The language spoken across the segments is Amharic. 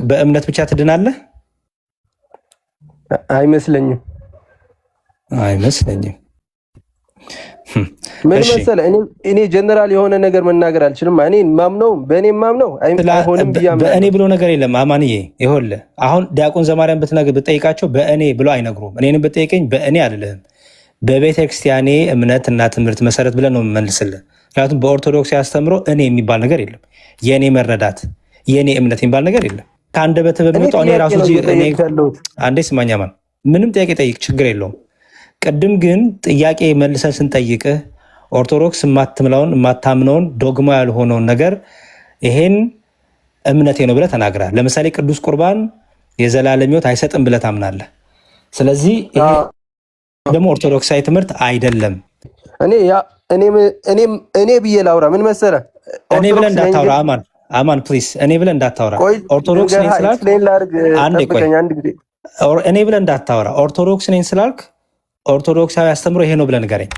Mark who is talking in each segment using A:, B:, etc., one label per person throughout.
A: በእምነት ብቻ ትድናለህ?
B: አይመስለኝም። ምን መሰለህ እኔ ጀነራል የሆነ ነገር መናገር አልችልም። እኔ ማምነው በእኔ ማምነው አይሆንም ብያምነው።
A: በእኔ ብሎ ነገር የለም አማንዬ። ይኸውልህ አሁን ዲያቆን ዘማርያም ብትጠይቃቸው በእኔ ብሎ አይነግሩም። እኔንም ብትጠይቀኝ በእኔ አልልህም። በቤተ ክርስቲያኔ እምነትና ትምህርት መሰረት ብለን ነው የምመልስልህ። ምክንያቱም በኦርቶዶክስ ያስተምሮ እኔ የሚባል ነገር የለም። የእኔ መረዳት የእኔ እምነት የሚባል ነገር የለም። ከአንደበትህ በሚወጣው እኔ ራሱ አንዴ ስማኝ አማን፣ ምንም ጥያቄ ጠይቅ፣ ችግር የለውም። ቅድም ግን ጥያቄ መልሰን ስንጠይቅህ ኦርቶዶክስ የማታምነውን ዶግማ ያልሆነውን ነገር ይሄን እምነቴ ነው ብለህ ተናግራል። ለምሳሌ ቅዱስ ቁርባን የዘላለም ሕይወት አይሰጥም ብለህ ታምናለህ። ስለዚህ ይሄ ደግሞ ኦርቶዶክሳዊ ትምህርት አይደለም።
B: እኔ ብዬ ላውራ ምን መሰለህ፣
A: እኔ ብለህ እንዳታውራ አማን ፕሊዝ፣ እኔ ብለህ እንዳታውራ። ኦርቶዶክስ ነኝ ስላልክ አንዴ ቆይ፣ እኔ ብለህ እንዳታውራ። ኦርቶዶክስ ነኝ ስላልክ ኦርቶዶክሳዊ አስተምሮ ይሄ ነው ብለህ ንገረኝ።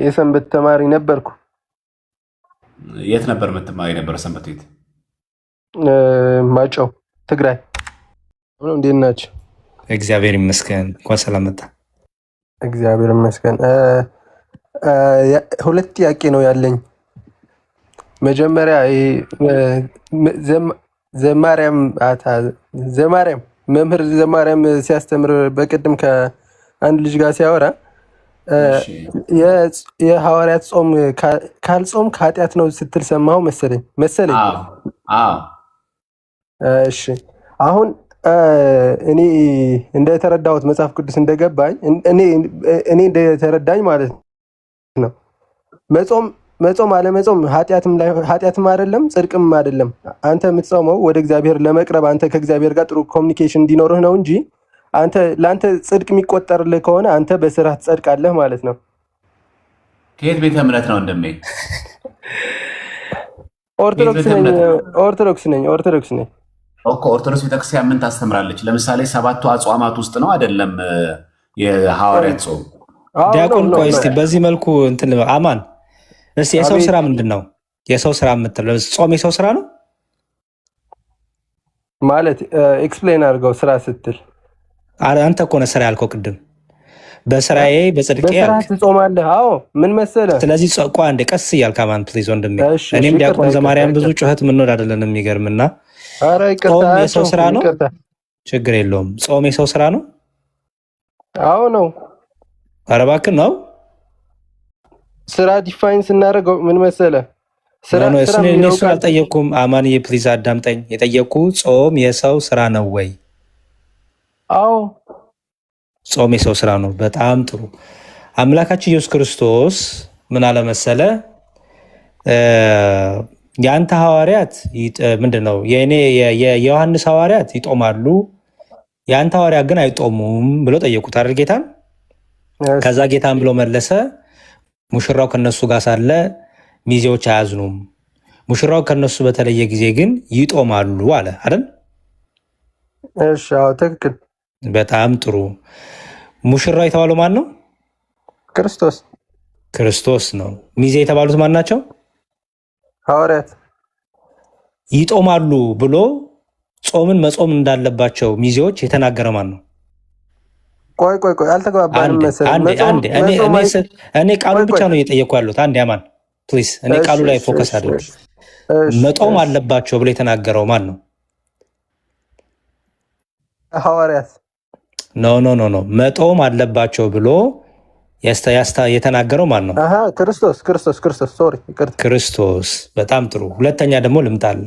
B: የሰንበት ተማሪ ነበርኩ።
C: የት ነበር የምትማሪ የነበረ ሰንበት ቤት?
B: ማጨው ትግራይ። እንዴት ናቸው?
A: እግዚአብሔር ይመስገን። እንኳን ሰላም መጣ።
B: እግዚአብሔር ይመስገን። ሁለት ጥያቄ ነው ያለኝ። መጀመሪያ ዘማርያም መምህር ዘማርያም ሲያስተምር በቅድም ከአንድ ልጅ ጋር ሲያወራ የሐዋርያት ጾም ካልጾም ከኃጢአት ነው ስትል ሰማሁ መሰለኝ። እሺ አሁን እኔ እንደተረዳሁት መጽሐፍ ቅዱስ እንደገባኝ እኔ እንደተረዳኝ ማለት ነው መጾም አለመጾም ኃጢአትም አይደለም ጽድቅም አይደለም። አንተ የምትጾመው ወደ እግዚአብሔር ለመቅረብ አንተ ከእግዚአብሔር ጋር ጥሩ ኮሚኒኬሽን እንዲኖርህ ነው እንጂ ለአንተ ጽድቅ የሚቆጠርልህ ከሆነ አንተ በስራ ትጸድቃለህ ማለት ነው።
C: ከየት ቤተ እምነት ነው እንደሜ?
B: ኦርቶዶክስ ነኝ።
C: ኦርቶዶክስ ቤተክርስቲያን ምን ታስተምራለች? ለምሳሌ 7ቱ አጽዋማት ውስጥ ነው አይደለም የሐዋርያት ጾም?
A: ዲያቆን ቆይ እስቲ በዚህ መልኩ እንትን አማን እስቲ የሰው ስራ ምንድን ነው? የሰው ስራ የምትለው ጾም የሰው ስራ ነው
B: ማለት ኤክስፕሌን አድርገው። ስራ ስትል
A: አንተ እኮ ነህ ስራ ያልከው ቅድም። በስራዬ በጽድቄ
B: ትጾማለህ። አዎ ምን መሰለህ።
A: ስለዚህ ቆይ አንዴ ቀስ እያልክ አማን ፕሊዝ ወንድሜ። እኔም ዲያቆን ዘማርያም ብዙ ጩኸት የምንወድ አይደለን። የሚገርምና ጾም የሰው ስራ ነው። ችግር የለውም። ጾም የሰው ስራ ነው።
B: አዎ ነው።
A: ኧረ እባክህ ነው።
B: ስራ ዲፋይን ስናደርገው ምን መሰለህ፣
A: እሱን አልጠየቅኩም። አማንዬ ፕሊዝ አዳምጠኝ። የጠየቅኩ ጾም የሰው ስራ ነው ወይ?
B: አዎ
A: ጾም የሰው ስራ ነው። በጣም ጥሩ። አምላካችን ኢየሱስ ክርስቶስ ምን አለ መሰለህ፣ የአንተ ሐዋርያት ምንድን ነው የዮሐንስ ሐዋርያት ይጦማሉ፣ የአንተ ሐዋርያት ግን አይጦሙም ብሎ ጠየቁት አይደል ጌታን። ከዛ ጌታን ብሎ መለሰ፣ ሙሽራው ከነሱ ጋር ሳለ ሚዜዎች አያዝኑም፣ ሙሽራው ከነሱ በተለየ ጊዜ ግን ይጦማሉ አለ አይደል?
B: እሺ አዎ ትክክል።
A: በጣም ጥሩ። ሙሽራው የተባለው ማን ነው? ክርስቶስ ነው። ሚዜ የተባሉት ማን ናቸው?
B: ሐዋርያት።
A: ይጦማሉ ብሎ ጾምን መጾም እንዳለባቸው ሚዜዎች የተናገረ ማን ነው?
B: ቆይ አልተግባባንም መሰለኝ።
A: እኔ ቃሉን ብቻ ነው እየጠየኩ ያሉት። አንድ ያማን ፕሊዝ፣ እኔ ቃሉ ላይ ፎከስ አድርግ። መጦም አለባቸው ብሎ የተናገረው ማን ነው?
B: ሐዋርያት።
A: ኖ መጦም አለባቸው ብሎ የተናገረው ማን ነው? ክርስቶስ። በጣም ጥሩ። ሁለተኛ ደግሞ ልምጣል።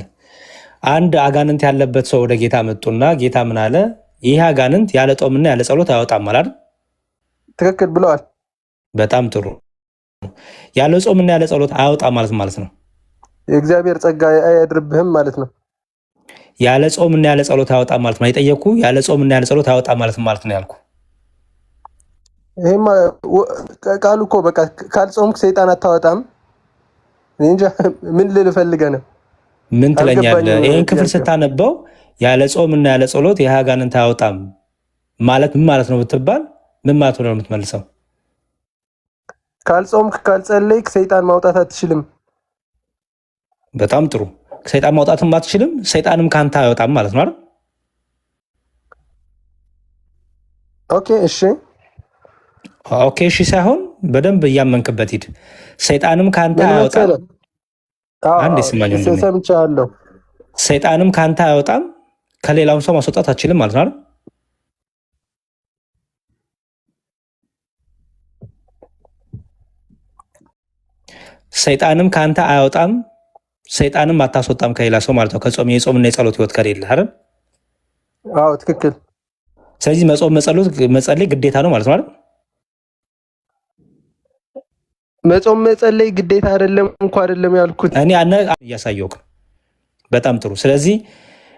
A: አንድ አጋንንት ያለበት ሰው ወደ ጌታ መጡና ጌታ ምን አለ? ይህ አጋንንት ያለ ጦምና ያለ ጸሎት አያወጣም አይደል?
B: ትክክል ብለዋል።
A: በጣም ጥሩ። ያለ ጾምና ያለ ጸሎት አያወጣም ማለት ነው
B: የእግዚአብሔር ጸጋ አያድርብህም ማለት ነው።
A: ያለ ጾምና ያለ ጸሎት አያወጣም ማለት ነው። አይጠየቁ ያለ ጾምና ያለ ጸሎት አያወጣም ማለት ነው ያልኩ።
B: ይሄማ ቃሉ እኮ በቃ ካልጾምክ ሰይጣን አታወጣም። እንጃ ምን ልፈልገህ ነው?
A: ምን ትለኛለህ? ይሄን ክፍል ስታነበው ያለ ጾምና ያለ ጸሎት ይህ አጋንንት አያወጣም ማለት ምን ማለት ነው ብትባል ምን ማለት ነው የምትመልሰው?
B: ካልጾምክ ካልጸለይክ ሰይጣን ማውጣት አትችልም።
A: በጣም ጥሩ። ሰይጣን ማውጣትም አትችልም፣ ሰይጣንም ከአንተ አይወጣም ማለት ነው አይደል?
B: ኦኬ እሺ
A: ኦኬ እሺ ሳይሆን በደንብ እያመንክበት ሂድ። ሰይጣንም ከአንተ
B: ምን
A: አይወጣም።
B: መሰለህ?
A: አንድ ስማኝ ወንድሜ፣
B: ሰምቻለሁ።
A: ሰይጣንም ከአንተ አይወጣም፣ ከሌላውም ሰው ማስወጣት አትችልም ማለት ነው አይደል? ሰይጣንም ከአንተ አይወጣም፣ ሰይጣንም አታስወጣም ከሌላ ሰው ማለት ነው። ከጾም የጾምና የጸሎት ህይወት ከሌለ አይደል?
B: አዎ ትክክል።
A: ስለዚህ መጾም መጸለይ ግዴታ ነው ማለት ነው አይደል?
B: መጾም መጸለይ ግዴታ አይደለም እንኳ አይደለም ያልኩት
A: እኔ እያሳየሁህ ነው። በጣም ጥሩ። ስለዚህ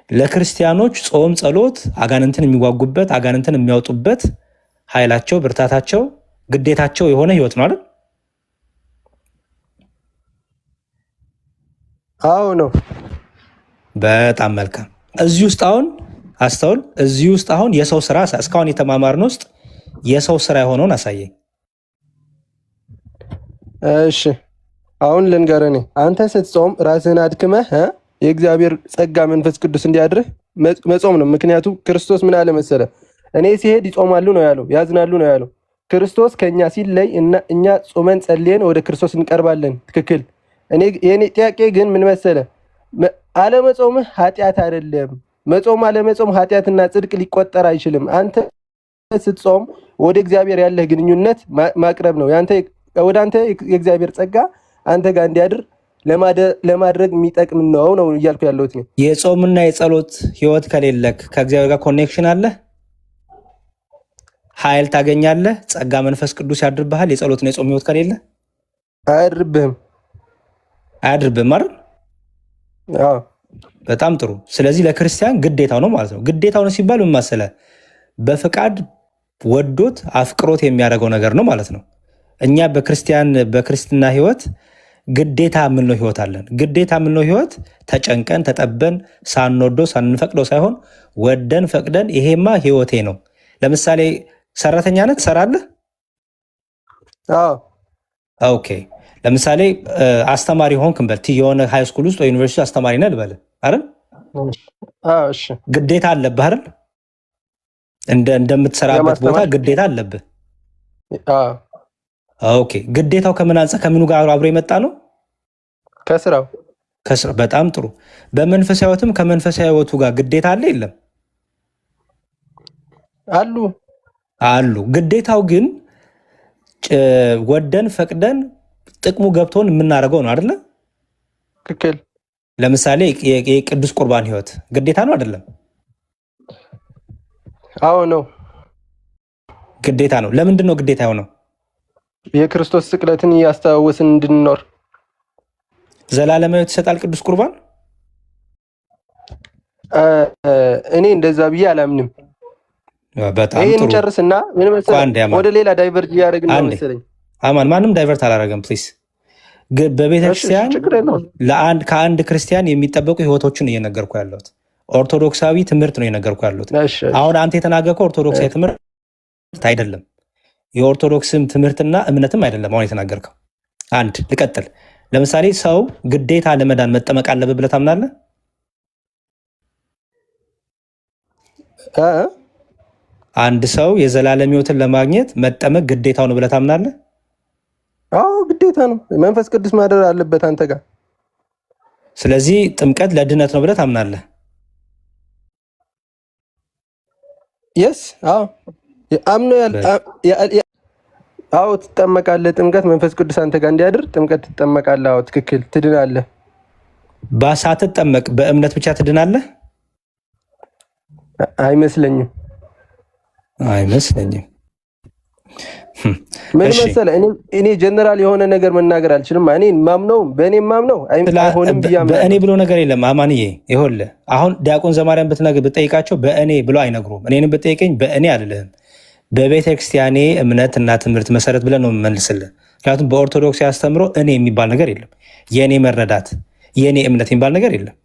A: ለክርስቲያኖች ጾም፣ ጸሎት አጋንንትን የሚዋጉበት አጋንንትን የሚያወጡበት ኃይላቸው፣ ብርታታቸው፣ ግዴታቸው የሆነ ህይወት ነው አይደል?
B: አዎ ነው።
A: በጣም መልካም። እዚህ ውስጥ አሁን አስተውል። እዚህ ውስጥ አሁን የሰው ስራ እስካሁን የተማማርን ውስጥ የሰው ስራ የሆነውን አሳየኝ።
B: እሺ አሁን ልንገርህ፣ እኔ አንተ ስትጾም ራስህን አድክመህ የእግዚአብሔር ጸጋ መንፈስ ቅዱስ እንዲያድርህ መጾም ነው። ምክንያቱም ክርስቶስ ምን አለ መሰለህ? እኔ ሲሄድ ይጾማሉ ነው ያለው፣ ያዝናሉ ነው ያለው። ክርስቶስ ከኛ ሲለይ እኛ ጾመን ጸልየን ወደ ክርስቶስ እንቀርባለን። ትክክል። የኔ ጥያቄ ግን ምን መሰለህ? አለመጾምህ ኃጢአት አይደለም። መጾም አለመጾም ኃጢአትና ጽድቅ ሊቆጠር አይችልም። አንተ ስትጾም ወደ እግዚአብሔር ያለህ ግንኙነት ማቅረብ ነው። ወደ አንተ የእግዚአብሔር ጸጋ አንተ ጋር እንዲያድር ለማድረግ የሚጠቅም ነው እያልኩ ያለሁት።
A: የጾምና የጸሎት ህይወት ከሌለክ ከእግዚአብሔር ጋር ኮኔክሽን አለ፣ ኃይል ታገኛለህ፣ ጸጋ መንፈስ ቅዱስ ያድርብሃል። የጸሎትና የጾም ህይወት ከሌለ
B: አያድርብህም
A: አይደል? በጣም ጥሩ። ስለዚህ ለክርስቲያን ግዴታው ነው ማለት ነው። ግዴታው ነው ሲባል ምን መሰለህ? በፍቃድ ወዶት አፍቅሮት የሚያደርገው ነገር ነው ማለት ነው። እኛ በክርስትና ህይወት ግዴታ የምንለው ህይወት አለን። ግዴታ የምንለው ህይወት ተጨንቀን ተጠበን ሳንወደው ሳንፈቅደው ሳይሆን ወደን ፈቅደን ይሄማ ህይወቴ ነው። ለምሳሌ ሰራተኛነት ትሰራለህ። ኦኬ። ለምሳሌ አስተማሪ ሆንክ እንበል፣ የሆነ ሃይ ስኩል ውስጥ ዩኒቨርሲቲ አስተማሪ ነህ ልበል አይደል? ግዴታ አለብህ አይደል? እንደምትሰራበት ቦታ ግዴታ አለብህ። ኦኬ። ግዴታው ከምን አንጻር ከምኑ ጋር አብሮ የመጣ ነው?
B: ከስራው።
A: በጣም ጥሩ። በመንፈሳዊ ህይወትም ከመንፈሳዊ ህይወቱ ጋር ግዴታ አለ የለም? አሉ። ግዴታው ግን ወደን ፈቅደን ጥቅሙ ገብቶን የምናደርገው ነው አይደለ?
B: ትክክል።
A: ለምሳሌ የቅዱስ ቁርባን ህይወት ግዴታ ነው አይደለም?
B: አዎ ነው፣
A: ግዴታ ነው። ለምንድን ነው ግዴታ የሆነው?
B: የክርስቶስ ስቅለትን እያስታወስን እንድንኖር።
A: ዘላለማዊ ህይወት ይሰጣል ቅዱስ ቁርባን?
B: እኔ እንደዛ ብዬ አላምንም።
A: በጣም
B: ይሄን
A: ጥሩ።
B: ጨርስና ምን መሰለህ፣ ወደ ሌላ ዳይቨርጅ እያደረግን ነው መሰለኝ።
A: አማን፣ ማንም ዳይቨርት አላደረገም ፕሊስ። በቤተክርስቲያን ከአንድ ክርስቲያን የሚጠበቁ ህይወቶችን እየነገርኩ ያለሁት ኦርቶዶክሳዊ ትምህርት ነው እየነገርኩ ያለሁት። አሁን አንተ የተናገርከው ኦርቶዶክሳዊ ትምህርት አይደለም፣ የኦርቶዶክስም ትምህርትና እምነትም አይደለም አሁን የተናገርከው። አንድ ልቀጥል። ለምሳሌ ሰው ግዴታ ለመዳን መጠመቅ አለበት ብለህ ታምናለህ? አንድ ሰው የዘላለም ህይወትን ለማግኘት መጠመቅ ግዴታው ነው ብለህ ታምናለህ?
B: አዎ ግዴታ ነው። መንፈስ ቅዱስ ማደር አለበት አንተ ጋር።
A: ስለዚህ ጥምቀት ለድነት ነው ብለህ ታምናለህ?
B: የስ አዎ አምኖ አዎ ትጠመቃለህ። ጥምቀት መንፈስ ቅዱስ አንተ ጋር እንዲያድር ጥምቀት ትጠመቃለህ። አዎ ትክክል። ትድናለህ።
A: ሳትጠመቅ በእምነት ብቻ ትድናለህ?
B: አይመስለኝም። ምን መሰለህ፣ እኔ ጀነራል የሆነ ነገር መናገር አልችልም። እኔ ማምነው በእኔ ማምነው አይሆንም ብያለሁ።
A: በእኔ ብሎ ነገር የለም አማንዬ። ይኸውልህ አሁን ዲያቆን ዘማርያም ብትጠይቃቸው በእኔ ብሎ አይነግሩም። እኔንም ብትጠይቀኝ በእኔ አልልህም። በቤተ ክርስቲያኔ እምነትና ትምህርት መሰረት ብለን ነው የምመልስልህ። ምክንያቱም በኦርቶዶክስ ያስተምሮ እኔ የሚባል ነገር የለም። የእኔ መረዳት የእኔ እምነት የሚባል ነገር የለም።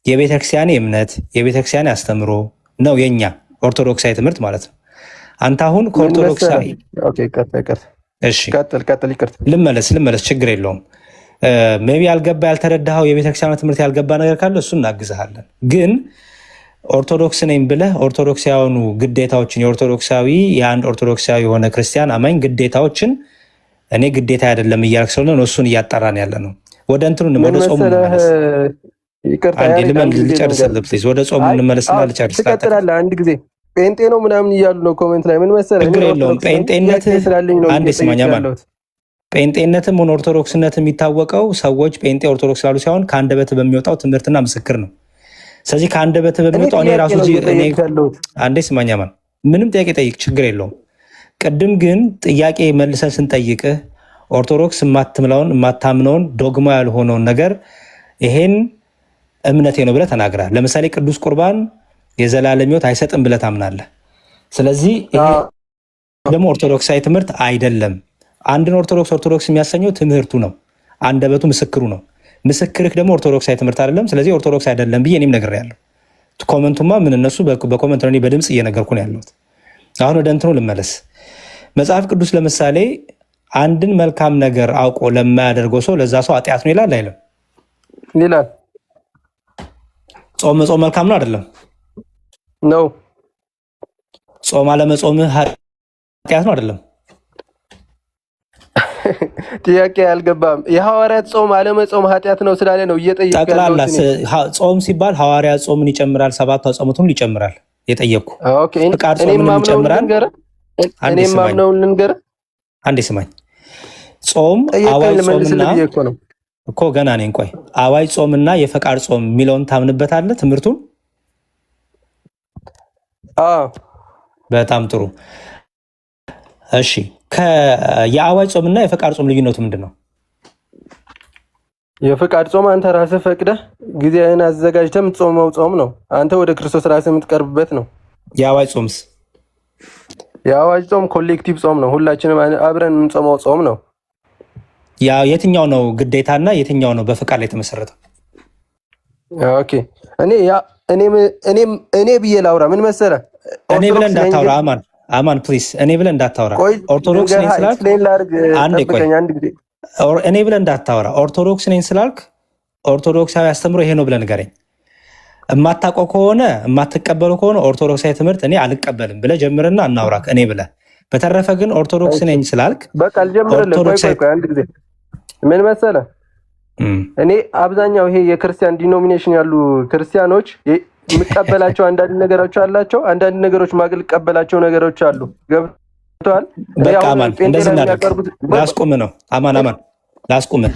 A: የቤተ ክርስቲያኔ እምነት የቤተ ክርስቲያኔ አስተምሮ ነው የኛ ኦርቶዶክሳዊ ትምህርት ማለት ነው። አንተ አሁን ከኦርቶዶክሳዊ ልመለስ፣ ችግር የለውም። ሜይ ቢ ያልገባ ያልተረዳኸው የቤተክርስቲያኗ ትምህርት ያልገባ ነገር ካለ እሱ እናግዝሃለን። ግን ኦርቶዶክስ ነኝ ብለህ ኦርቶዶክሳውያኑ ግዴታዎችን የአንድ ኦርቶዶክሳዊ የሆነ ክርስቲያን አማኝ ግዴታዎችን እኔ ግዴታ አይደለም እያልክ ስለሆነ እሱን እያጣራን ያለ ነው። ወደ እንትኑ ወደ ጾሙ ልጨርስልህ። ወደ ጾሙ እንመለስና ልጨርስ።
B: ትቀጥላለህ። አንድ ጊዜ ጴንጤ ነው ምናምን እያሉ ነው ኮሜንት ላይ። ምን መሰለህ
A: ችግር የለውም። አንዴ ስማኝ ማለት ጴንጤነትም ሆነ ኦርቶዶክስነት የሚታወቀው ሰዎች ጴንጤ ኦርቶዶክስ ላሉ ሳይሆን ከአንደበት በሚወጣው ትምህርትና ምስክር ነው። ስለዚህ ከአንደበት በሚወጣው እኔ ራሱ አንዴ ስማኝ ማለት ምንም ጥያቄ ጠይቅ፣ ችግር የለውም። ቅድም ግን ጥያቄ መልሰን ስንጠይቅህ ኦርቶዶክስ የማታምነውን ዶግማ ያልሆነውን ነገር ይሄን እምነቴ ነው ብለህ ተናግራል። ለምሳሌ ቅዱስ ቁርባን የዘላለም ሕይወት አይሰጥም ብለህ ታምናለህ። ስለዚህ ይሄ ደግሞ ኦርቶዶክሳዊ ትምህርት አይደለም። አንድን ኦርቶዶክስ የሚያሰኘው ትምህርቱ ነው፣ አንደበቱ ምስክሩ ነው። ምስክርህ ደግሞ ኦርቶዶክሳዊ ትምህርት አይደለም። ስለዚህ ኦርቶዶክስ አይደለም ብዬ እኔም ነግሬያለሁ። ኮመንቱማ ምን እነሱ በኮመንት ነው፣ በድምፅ እየነገርኩ ነው ያለሁት። አሁን ወደ እንትኑ ልመለስ። መጽሐፍ ቅዱስ ለምሳሌ አንድን መልካም ነገር አውቆ ለማያደርገው ሰው ለዛ ሰው ኃጢአት ነው ይላል አይልም?
B: ይላል።
A: ጾም መጾም መልካም ነው አይደለም?
B: ነው።
A: ጾም አለመጾምህ ኃጢአት ነው አይደለም?
B: ጥያቄ አልገባም። የሐዋርያት ጾም አለመጾም ኃጢአት ነው ስላለ ነው እየጠየቀ
A: ጠቅላላ ጾም ሲባል ሐዋርያት ጾምን ይጨምራል፣ ሰባቱ አጽዋማቱን ይጨምራል። የጠየቅኩ ፍቃድ ጾምን ይጨምራል። አንዴ ስማኝ። ጾም አዋጅ ጾምና እኮ ገና ነኝ። ቆይ አዋጅ ጾምና የፈቃድ ጾም የሚለውን ታምንበታለህ ትምህርቱን? በጣም ጥሩ። እሺ የአዋጅ ጾምና የፈቃድ ጾም ልዩነቱ ምንድን ነው?
B: የፈቃድ ጾም አንተ ራስህ ፈቅደህ ጊዜህን አዘጋጅተህ የምትጾመው ጾም ነው። አንተ ወደ ክርስቶስ ራስህ የምትቀርብበት ነው።
A: የአዋጅ ጾምስ?
B: የአዋጅ ጾም ኮሌክቲቭ ጾም ነው። ሁላችንም አብረን የምንጾመው ጾም ነው።
A: የትኛው ነው ግዴታና የትኛው ነው በፈቃድ ላይ የተመሰረተው?
B: ኦኬ እኔ ብዬ ላውራ። ምን መሰለህ፣
A: እኔ ብለህ እንዳታውራ አማን ፕሊስ፣ እኔ ብለህ እንዳታወራ። ኦርቶዶክስ ነኝ ስላልክ እኔ ብለህ እንዳታወራ። ኦርቶዶክስ ነኝ ስላልክ ኦርቶዶክሳዊ አስተምሮ ይሄ ነው ብለህ ንገረኝ። የማታውቀው ከሆነ የማትቀበለው ከሆነ ኦርቶዶክሳዊ ትምህርት እኔ አልቀበልም ብለህ ጀምርና እናውራ እኔ ብለህ። በተረፈ ግን ኦርቶዶክስ ነኝ ስላልክ
B: በቃ አልጀምርልህ። ቆይ አንድ ጊዜ ምን መሰለህ፣ እኔ አብዛኛው ይሄ የክርስቲያን ዲኖሚኔሽን ያሉ ክርስቲያኖች የምቀበላቸው አንዳንድ ነገሮች አላቸው፣ አንዳንድ ነገሮች ማልቀበላቸው ነገሮች አሉ። ገብቶሃል?
A: በቃ አማን እንደዚህ እናደርግ። ላስቁምህ ነው አማን ላስቁምህ።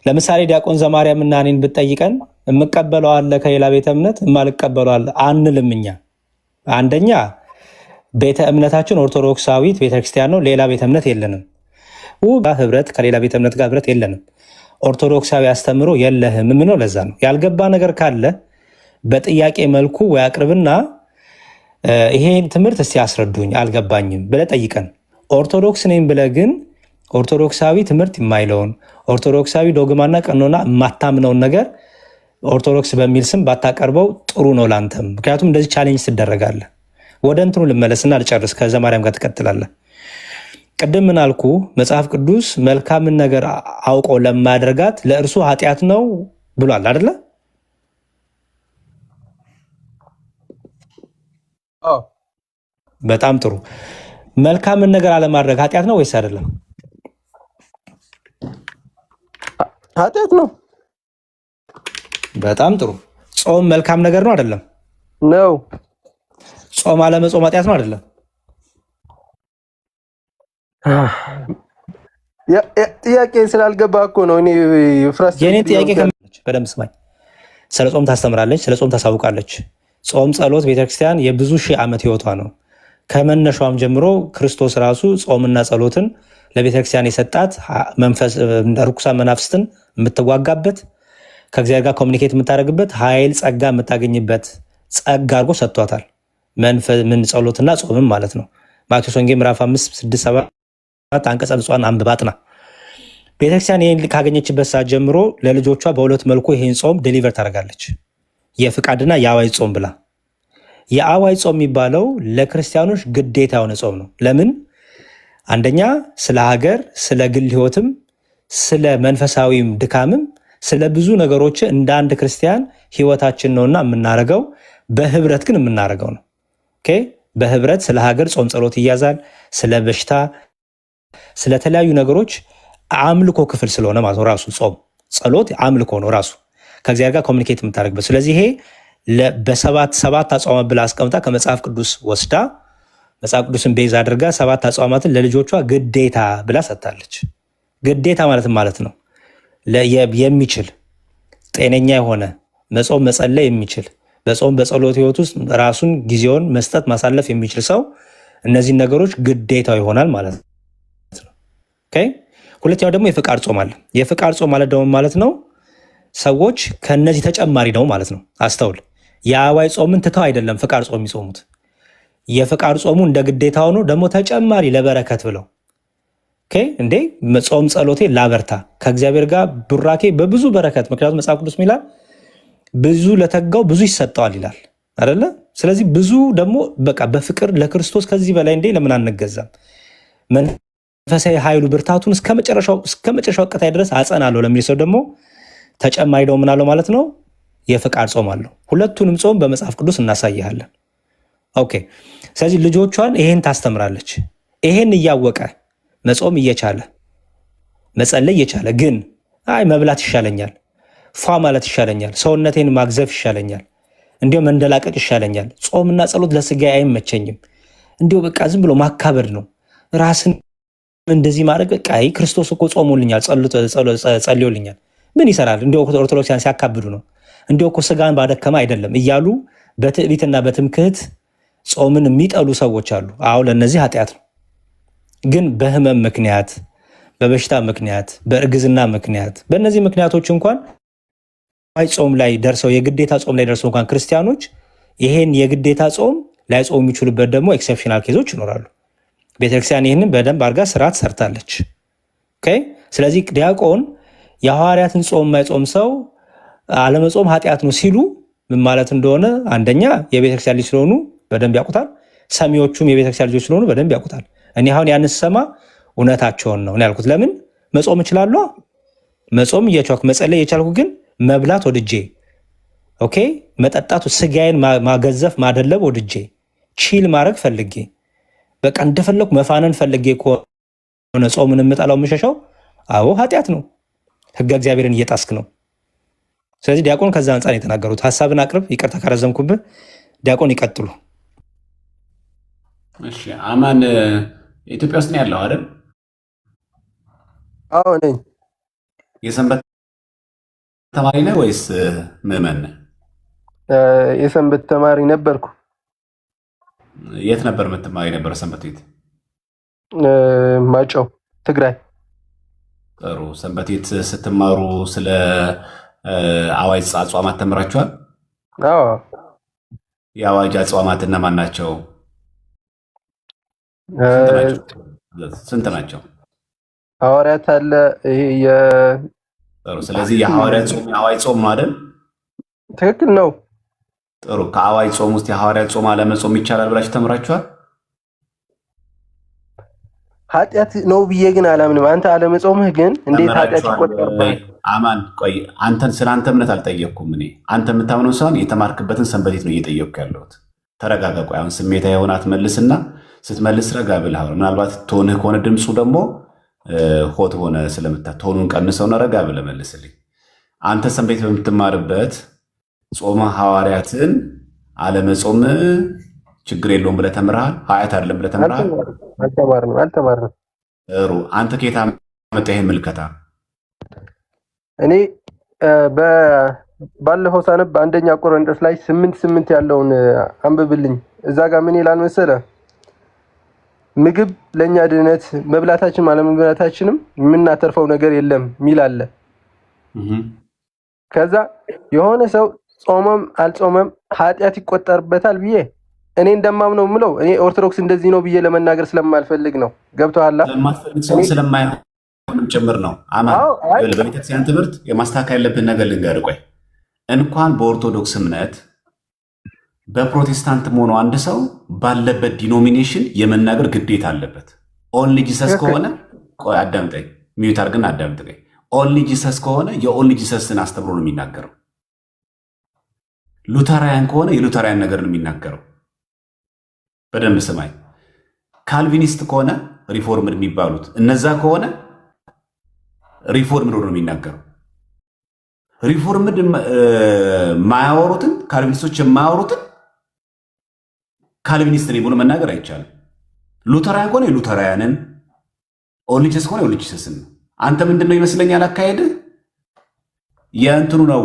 A: ለምሳሌ ዲያቆን ዘማርያም እና እኔን ብትጠይቀን የምቀበለው አለ ከሌላ ቤተ እምነት የማልቀበለው አለ አንልም። እኛ አንደኛ ቤተ እምነታችን ኦርቶዶክሳዊት ቤተክርስቲያን ነው፣ ሌላ ቤተ እምነት የለንም። ህብረት ከሌላ ቤተ እምነት ጋር ህብረት የለንም። ኦርቶዶክሳዊ አስተምሮ የለህም ምነው። ለዛ ነው ያልገባ ነገር ካለ በጥያቄ መልኩ ወይ አቅርብና ይሄን ትምህርት እስቲ አስረዱኝ አልገባኝም ብለህ ጠይቀን። ኦርቶዶክስ ነኝ ብለህ ግን ኦርቶዶክሳዊ ትምህርት የማይለውን ኦርቶዶክሳዊ ዶግማና ቀኖና የማታምነውን ነገር ኦርቶዶክስ በሚል ስም ባታቀርበው ጥሩ ነው ላንተም። ምክንያቱም እንደዚህ ቻሌንጅ ትደረጋለህ። ወደ እንትኑ ልመለስና ልጨርስ፣ ከዘማርያም ጋር ትቀጥላለህ። ቅድም ምን አልኩ? መጽሐፍ ቅዱስ መልካምን ነገር አውቆ ለማያደርጋት ለእርሱ ኃጢአት ነው ብሏል አይደለ? በጣም ጥሩ። መልካምን ነገር አለማድረግ ኃጢአት ነው ወይስ አይደለም?
B: ኃጢአት ነው።
A: በጣም ጥሩ። ጾም መልካም ነገር ነው አይደለም?
B: ነው።
A: ጾም አለመጾም ኃጢአት ነው አይደለም?
B: ጥያቄ ስላልገባ እኮ ነው እኔ ፍራስ
A: የኔ ጥያቄ በደንብ ስማኝ። ስለ ጾም ታስተምራለች፣ ስለ ጾም ታሳውቃለች። ጾም፣ ጸሎት ቤተክርስቲያን የብዙ ሺህ ዓመት ህይወቷ ነው። ከመነሻውም ጀምሮ ክርስቶስ ራሱ ጾምና ጸሎትን ለቤተክርስቲያን የሰጣት ርኩሳን መናፍስትን የምትዋጋበት ከእግዚአብሔር ጋር ኮሚኒኬት የምታደርግበት ኃይል ጸጋ የምታገኝበት ጸጋ አድርጎ ሰጥቷታል። ምን ጸሎትና ጾምም ማለት ነው። ማቴዎስ ወንጌል ምዕራፍ 5 6 7 አንቀጸ ብፁዓን አንብባጥና ቤተክርስቲያን ይህን ካገኘችበት ሰዓት ጀምሮ ለልጆቿ በሁለት መልኩ ይህን ጾም ዴሊቨር ታደርጋለች። የፍቃድና የአዋጅ ጾም ብላ። የአዋጅ ጾም የሚባለው ለክርስቲያኖች ግዴታ የሆነ ጾም ነው። ለምን? አንደኛ ስለ ሀገር፣ ስለ ግል ህይወትም ስለ መንፈሳዊም ድካምም ስለ ብዙ ነገሮች እንደ አንድ ክርስቲያን ህይወታችን ነውና የምናደርገው በህብረት ግን የምናደርገው ነው። ኦኬ በህብረት ስለ ሀገር ጾም ጸሎት ይያዛል። ስለ በሽታ ስለተለያዩ ነገሮች አምልኮ ክፍል ስለሆነ ማለት ነው። ራሱ ጾም ጸሎት አምልኮ ነው ራሱ ከእግዚአብሔር ጋር ኮሚኒኬት የምታደርግበት። ስለዚህ ይሄ በሰባት አጽዋማት ብላ አስቀምጣ ከመጽሐፍ ቅዱስ ወስዳ መጽሐፍ ቅዱስን ቤዝ አድርጋ 7 አጽዋማትን ለልጆቿ ግዴታ ብላ ሰጥታለች። ግዴታ ማለት ነው የሚችል ጤነኛ የሆነ መጾም መጸለይ የሚችል በጾም በጸሎት ህይወት ውስጥ ራሱን ጊዜውን መስጠት ማሳለፍ የሚችል ሰው እነዚህን ነገሮች ግዴታው ይሆናል ማለት ነው። ኦኬ ሁለተኛው ደግሞ የፍቃድ ጾም አለ። የፍቃድ ጾም ማለት ደግሞ ማለት ነው ሰዎች ከነዚህ ተጨማሪ ነው ማለት ነው። አስተውል። የአዋይ ጾምን ትተው አይደለም ፍቃድ ጾም የሚጾሙት። የፍቃድ ጾሙ እንደ ግዴታ ሆኖ ደግሞ ተጨማሪ ለበረከት ብለው ኦኬ እንዴ ጾም ጸሎቴ ላበርታ ከእግዚአብሔር ጋር ቡራኬ በብዙ በረከት። ምክንያቱም መጽሐፍ ቅዱስ ይላል ብዙ ለተጋው ብዙ ይሰጠዋል ይላል አይደለ? ስለዚህ ብዙ ደግሞ በቃ በፍቅር ለክርስቶስ ከዚህ በላይ እንዴ ለምን አንገዛም? መንፈሳዊ ኃይሉ ብርታቱን እስከ መጨረሻው ቀጣይ ድረስ አጸናለሁ ለሚል ሰው ደግሞ ተጨማሪ ደግሞ ምን አለው ማለት ነው የፍቃድ ጾም አለው። ሁለቱንም ጾም በመጽሐፍ ቅዱስ እናሳያለን። ኦኬ ስለዚህ ልጆቿን ይሄን ታስተምራለች። ይሄን እያወቀ መጾም እየቻለ መጸለይ እየቻለ ግን አይ መብላት ይሻለኛል፣ ፏ ማለት ይሻለኛል፣ ሰውነቴን ማግዘፍ ይሻለኛል፣ እንዲሁ መንደላቀቅ ይሻለኛል፣ ጾምና ጸሎት ለስጋ አይመቸኝም፣ እንዲሁ በቃ ዝም ብሎ ማካበድ ነው ራስን እንደዚህ ማድረግ በቃ ክርስቶስ እኮ ጾሞልኛል፣ ጸልዮልኛል፣ ምን ይሰራል? እንዲሁ ኦርቶዶክሳውያን ሲያካብዱ ነው፣ እንዲሁ እኮ ስጋን ባደከማ አይደለም እያሉ በትዕቢትና በትምክህት ጾምን የሚጠሉ ሰዎች አሉ። አሁን ለእነዚህ ኃጢአት ነው። ግን በህመም ምክንያት፣ በበሽታ ምክንያት፣ በእርግዝና ምክንያት በእነዚህ ምክንያቶች እንኳን ጾም ላይ ደርሰው የግዴታ ጾም ላይ ደርሰው እንኳን ክርስቲያኖች ይሄን የግዴታ ጾም ላይ ጾም የሚችሉበት ደግሞ ኤክሰፕሽናል ኬዞች ይኖራሉ። ቤተክርስቲያን ይህንን በደንብ አድርጋ ስርዓት ሰርታለች። ኦኬ ስለዚህ ዲያቆን የሐዋርያትን ጾም የማይጾም ሰው አለመጾም ኃጢአት ነው ሲሉ ምን ማለት እንደሆነ አንደኛ የቤተክርስቲያን ልጅ ስለሆኑ በደንብ ያውቁታል። ሰሚዎቹም የቤተክርስቲያን ልጆች ስለሆኑ በደንብ ያውቁታል። እኔ አሁን ያን ስሰማ እውነታቸውን ነው ያልኩት። ለምን መጾም እችላለሁ፣ መጾም እየቻልኩ መጸለይ እየቻልኩ ግን መብላት ወድጄ ኦኬ መጠጣቱ ስጋዬን ማገዘፍ ማደለብ ወድጄ ቺል ማድረግ ፈልጌ በቃ እንደፈለኩ መፋነን ፈልጌ ከሆነ ጾምን የምጠላው የምሸሸው አዎ ኃጢአት ነው፣ ህገ እግዚአብሔርን እየጣስክ ነው። ስለዚህ ዲያቆን ከዛ አንጻር የተናገሩት ሀሳብን አቅርብ። ይቅርታ ካረዘምኩብህ ዲያቆን ይቀጥሉ።
C: እሺ አማን ኢትዮጵያ ውስጥ ነው ያለው አይደል?
B: አዎ ነኝ።
C: የሰንበት ተማሪ ነህ ወይስ ምዕመን ነህ?
B: የሰንበት ተማሪ ነበርኩ።
C: የት ነበር የምትማሪ ነበር ሰንበት ቤት?
B: ማጨው ትግራይ።
C: ጥሩ። ሰንበት ቤት ስትማሩ ስለ አዋጅ አጽዋማት ተምራችኋል?
B: አዎ። የአዋጅ
C: አጽዋማት እነማን ናቸው? ስንት ናቸው?
B: ሐዋርያት አለ። ይሄ
C: ጥሩ። ስለዚህ የሐዋርያት ጾም የአዋጅ ጾም ነው አይደል?
B: ትክክል ነው።
C: ጥሩ። ከአዋጅ ጾም ውስጥ የሐዋርያት ጾም አለመጾም ይቻላል ብላችሁ ተምራችኋል?
B: ኃጢአት ነው ብዬ ግን አላምንም። አንተ አለመጾምህ ግን እንዴት ኃጢአት ይቆጠርብሃል?
C: አማን ቆይ፣ አንተን ስለ አንተ እምነት አልጠየቅኩም እኔ። አንተ የምታምነው ሳይሆን የተማርክበትን ሰንበቴት ነው እየጠየቅኩ ያለሁት። ተረጋጋ። ቆይ አሁን ስሜታ የሆነ አትመልስና ስትመልስ ረጋ ብለህ አውራ። ምናልባት ቶንህ ከሆነ ድምፁ ደግሞ ሆት ሆነ ቶኑን ቀንሰውና ረጋ ብለህ መልስልኝ። አንተ ሰንበቴት በምትማርበት ጾመ ሐዋርያትን አለመጾም ችግር የለውም ብለህ ተምረሃል? ኃጢአት አይደለም ብለህ ተምረሃል?
B: አልተማርንም።
C: ጥሩ። አንተ ከየት አመጣህ ይሄን ምልከታ?
B: እኔ ባለፈው ሳነብ በአንደኛ ቆሮንቶስ ላይ 8:8 ያለውን አንብብልኝ። እዛ ጋር ምን ይላል መሰለህ? ምግብ ለእኛ ድህነት መብላታችን አለመብላታችንም የምናተርፈው ነገር የለም ሚል አለ። ከዛ የሆነ ሰው ጾመም አልጾመም ኃጢአት ይቆጠርበታል ብዬ እኔ እንደማምነው ምለው እኔ ኦርቶዶክስ እንደዚህ ነው ብዬ ለመናገር ስለማልፈልግ ነው። ገብቶሃል?
C: ስለማይሆን ጭምር ነው። በቤተክርስቲያን ትምህርት የማስተካከል ያለብን ነገር ልንገርህ። ቆይ እንኳን በኦርቶዶክስ እምነት በፕሮቴስታንት ሆኖ አንድ ሰው ባለበት ዲኖሚኔሽን የመናገር ግዴታ አለበት። ኦንሊ ጂሰስ ከሆነ ቆይ አዳምጠኝ፣ ሚዩት አድርግና አዳምጠኝ። ኦንሊ ጂሰስ ከሆነ የኦንሊ ጂሰስን አስተምሮ ነው የሚናገረው። ሉተራያን ከሆነ የሉተራያን ነገር ነው የሚናገረው። በደንብ ስማኝ። ካልቪኒስት ከሆነ ሪፎርምድ የሚባሉት እነዛ ከሆነ ሪፎርምድ ነው የሚናገረው። ሪፎርምድ የማያወሩትን ካልቪኒስቶች የማያወሩትን ካልቪኒስት ነኝ ብሎ መናገር አይቻልም። ሉተራያን ከሆነ የሉተራያንን፣ ኦንሊ ጂሰስ ከሆነ የኦንሊ ጂሰስን ነው። አንተ ምንድን ነው ይመስለኛል አካሄድህ የእንትኑ ነው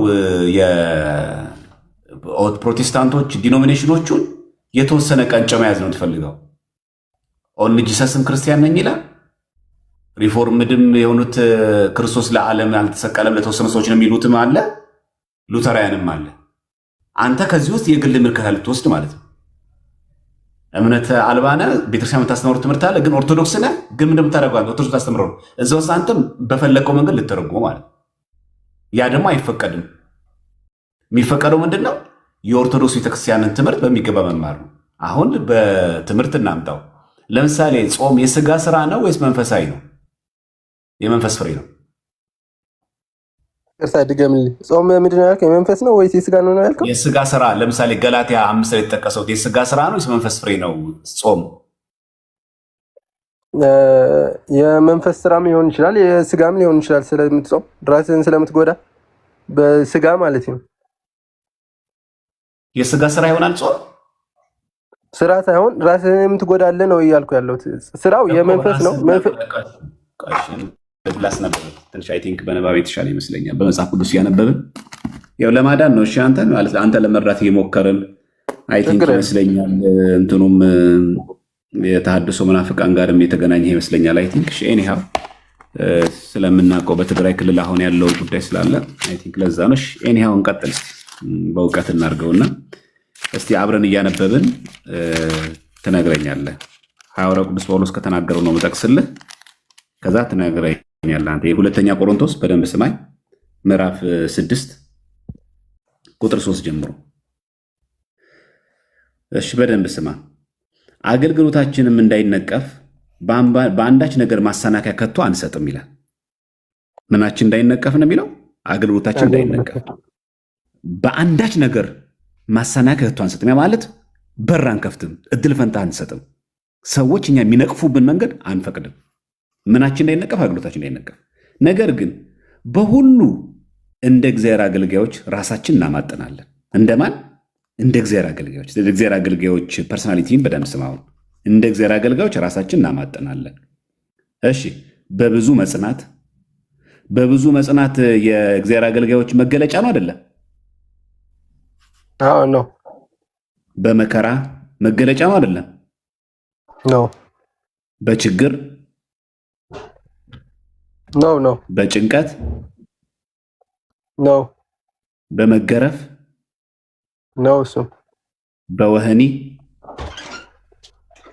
C: ፕሮቴስታንቶች ዲኖሚኔሽኖቹን የተወሰነ ቀንጨ መያዝ ነው ትፈልገው። ኦንሊ ጂሰስም ክርስቲያን ነኝ ይላል። ሪፎርምድም የሆኑት ክርስቶስ ለዓለም አልተሰቀለም ለተወሰኑ ሰዎች ነው የሚሉትም አለ፣ ሉተራያንም አለ። አንተ ከዚህ ውስጥ የግል ምልከታ ልትወስድ ማለት ነው። እምነት አልባነ ቤተክርስቲያን የምታስተምረው ትምህርት አለ፣ ግን ኦርቶዶክስ ነህ። ግን ምንድን የምታደርገው ኦርቶዶክስ ታስተምረው ነው። እዛ ውስጥ አንተም በፈለግከው መንገድ ልተረጉመው ማለት ነው። ያ ደግሞ አይፈቀድም። የሚፈቀደው ምንድን ነው? የኦርቶዶክስ ቤተክርስቲያንን ትምህርት በሚገባ መማር ነው። አሁን በትምህርት እናምጣው። ለምሳሌ ጾም የስጋ ስራ ነው ወይስ መንፈሳዊ ነው? የመንፈስ ፍሬ ነው።
B: እርሳ ድገምልኝ። ጾም ምንድን ነው ያልከው? የመንፈስ ነው ወይስ የስጋ ነው ያልከው?
C: የስጋ ስራ። ለምሳሌ ገላትያ 5 ላይ የተጠቀሰው የስጋ ስራ ነው ወይስ መንፈስ ፍሬ ነው? ጾም
B: የመንፈስ ስራም ሊሆን ይችላል፣ የስጋም ሊሆን ይችላል። ስለምትጾም ራስህን ስለምትጎዳ በስጋ ማለት ነው።
C: የስጋ ስራ ይሆናል ጾም?
B: ስራ ሳይሆን ራስህን የምትጎዳለህ ነው እያልኩ ያለሁት። ስራው የመንፈስ ነው።
C: ላስነበብ ትንሽ አይ ቲንክ በንባብ የተሻለ ይመስለኛል። በመጽሐፍ ቅዱስ እያነበብን ያው ለማዳን ነው። እሺ አንተ ለመርዳት እየሞከርን አይ ቲንክ ይመስለኛል። እንትኑም የተሐድሶ መናፍቃን ጋርም የተገናኘ ይመስለኛል። አይ ቲንክ ኤኒሃው ስለምናውቀው በትግራይ ክልል አሁን ያለው ጉዳይ ስላለ አይ ቲንክ ለዛ ነው። ኤኒሃው እንቀጥል እስኪ በእውቀት እናድርገውና እስቲ አብረን እያነበብን ትነግረኛለህ። ሐዋርያው ቅዱስ ጳውሎስ ከተናገረው ነው የምጠቅስልህ። ከዛ ትነግረኛለህ አንተ። የሁለተኛ ቆሮንቶስ በደንብ ስማኝ፣ ምዕራፍ 6 ቁጥር 3 ጀምሮ። እሺ በደንብ ስማ። አገልግሎታችንም እንዳይነቀፍ በአንዳች ነገር ማሰናከያ ከቶ አንሰጥም ይላል። ምናችን እንዳይነቀፍ ነው የሚለው? አገልግሎታችን እንዳይነቀፍ በአንዳች ነገር ማሰናከያ ከቶ አንሰጥም። ያ ማለት በር አንከፍትም፣ እድል ፈንታ አንሰጥም። ሰዎች እኛ የሚነቅፉብን መንገድ አንፈቅድም። ምናችን እንዳይነቀፍ፣ አገልግሎታችን እንዳይነቀፍ። ነገር ግን በሁሉ እንደ እግዚአብሔር አገልጋዮች ራሳችን እናማጥናለን። እንደማን? እንደ እግዚአብሔር አገልጋዮች። እንደ እግዚአብሔር አገልጋዮች ፐርሶናሊቲን በደንብ ስማው። እንደ እግዚአብሔር አገልጋዮች ራሳችን እናማጥናለን። እሺ በብዙ መጽናት። በብዙ መጽናት የእግዚአብሔር አገልጋዮች መገለጫ ነው አይደለም?
B: አዎ ነው።
C: በመከራ መገለጫ ነው አይደለም?
B: ነው።
C: በችግር
B: ነው። ነው።
C: በጭንቀት
B: ነው።
C: በመገረፍ
B: ነው። እሱ
C: በወህኒ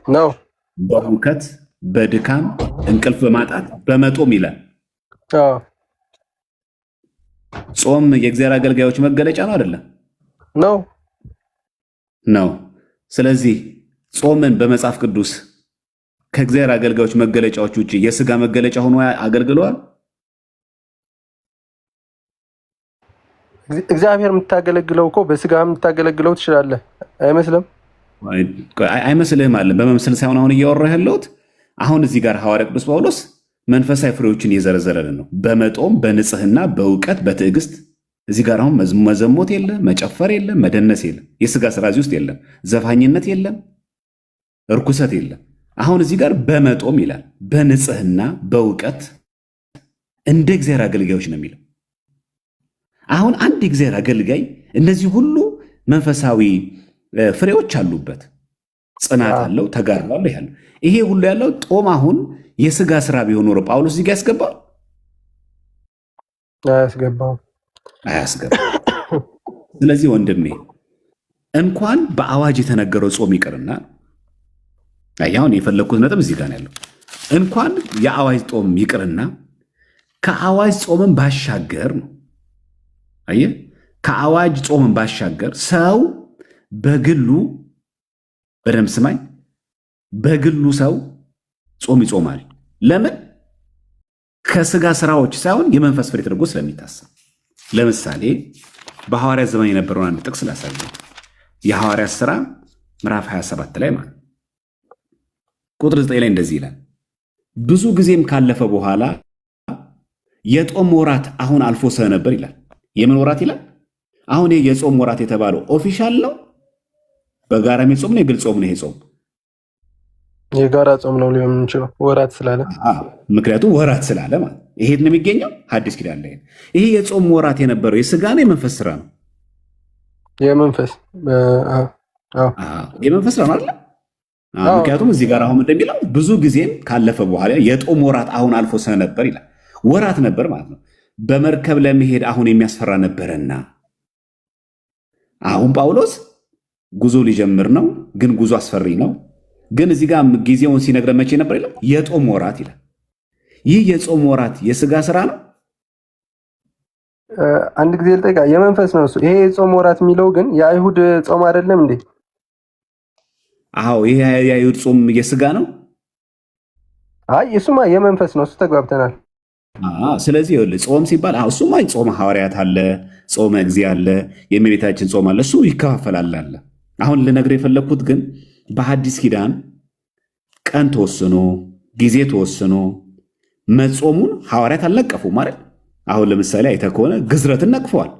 B: ነው።
C: በሁከት፣ በድካም፣ እንቅልፍ በማጣት፣ በመጦም ይላል። ጾም የእግዚአብሔር አገልጋዮች መገለጫ ነው አይደለም?
B: ነው።
C: ነው። ስለዚህ ጾምን በመጽሐፍ ቅዱስ ከእግዚአብሔር አገልጋዮች መገለጫዎች ውጭ የስጋ መገለጫ ሆኖ አገልግለዋል።
B: እግዚአብሔር የምታገለግለው እኮ በስጋ የምታገለግለው ትችላለህ። አይመስልም?
C: አይመስልህም አለ። በመምሰል ሳይሆን አሁን እያወራህ ያለሁት አሁን እዚህ ጋር ሐዋርያ ቅዱስ ጳውሎስ መንፈሳዊ ፍሬዎችን እየዘረዘረልን ነው። በመጦም፣ በንጽህና፣ በእውቀት፣ በትዕግስት። እዚህ ጋር አሁን መዘሞት የለም፣ መጨፈር የለም፣ መደነስ የለም፣ የስጋ ስራ እዚህ ውስጥ የለም፣ ዘፋኝነት የለም፣ እርኩሰት የለም። አሁን እዚህ ጋር በመጦም ይላል፣ በንጽህና በእውቀት እንደ እግዚአብሔር አገልጋዮች ነው የሚለው። አሁን አንድ እግዚአብሔር አገልጋይ እነዚህ ሁሉ መንፈሳዊ ፍሬዎች አሉበት። ጽናት አለው፣ ተጋድሎ አለው። ያለው ይሄ ሁሉ ያለው ጦም አሁን የስጋ ስራ ቢሆን ኖሮ ጳውሎስ እዚህ ጋር ያስገባል? አያስገባም። ስለዚህ ወንድሜ እንኳን በአዋጅ የተነገረው ጾም ይቅርና አሁን የፈለግኩት ነጥብ እዚህ ጋር ያለው እንኳን የአዋጅ ጾም ይቅርና ከአዋጅ ጾምን ባሻገር ነው። አየህ፣ ከአዋጅ ጾምን ባሻገር ሰው በግሉ በደንብ ስማኝ፣ በግሉ ሰው ጾም ይጾማል። ለምን? ከስጋ ስራዎች ሳይሆን የመንፈስ ፍሬ ተደርጎ ስለሚታሰብ። ለምሳሌ በሐዋርያት ዘመን የነበረውን አንድ ጥቅስ ላሳየ። የሐዋርያት ሥራ ምዕራፍ 27 ላይ ማለት ቁጥር 9 ላይ እንደዚህ ይላል፣ ብዙ ጊዜም ካለፈ በኋላ የጦም ወራት አሁን አልፎ ስለነበር ይላል። የምን ወራት ይላል? አሁን የጾም ወራት የተባለው ኦፊሻል ነው? በጋራ የሚጾም ነው? የግል ጾም ነው? ይሄ ጾም
B: የጋራ ጾም ነው ሊሆን የሚችለው ወራት ስላለ፣
C: ምክንያቱም ወራት ስላለ ማለት ይሄ ነው የሚገኘው ሐዲስ ኪዳን ላይ። ይሄ የጾም ወራት የነበረው የስጋ ነው የመንፈስ ስራ ነው?
B: የመንፈስ
C: ስራ ነው አይደል? ምክንያቱም እዚህ ጋር አሁን እንደሚለው ብዙ ጊዜም ካለፈ በኋላ የጦም ወራት አሁን አልፎ ስለነበር ይላል። ወራት ነበር ማለት ነው። በመርከብ ለመሄድ አሁን የሚያስፈራ ነበረና አሁን ጳውሎስ ጉዞ ሊጀምር ነው፣ ግን ጉዞ አስፈሪ ነው። ግን እዚህ ጋር ጊዜውን ሲነግረን መቼ ነበር ይላል? የጦም ወራት ይላል። ይህ የጾም ወራት የስጋ ስራ ነው?
B: አንድ ጊዜ ልጠይቃ፣ የመንፈስ ነው እሱ። ይሄ የጾም ወራት የሚለው ግን የአይሁድ ጾም አይደለም እንዴ?
C: አዎ፣ ይሄ የአይሁድ ጾም የስጋ ነው።
B: አይ እሱማ የመንፈስ ነው፣ እሱ ተግባብተናል።
C: ስለዚህ ይኸውልህ ጾም ሲባል እሱማ ጾመ ሐዋርያት አለ፣ ጾመ ጊዜ አለ፣ የእመቤታችን ጾም አለ፣ እሱ ይከፋፈላል አለ። አሁን ልነግርህ የፈለግኩት ግን በሐዲስ ኪዳን ቀን ተወስኖ ጊዜ ተወስኖ መጾሙን ሐዋርያት አልነቀፉም ማለት። አሁን ለምሳሌ አይተህ ከሆነ ግዝረትን ነቅፈዋል።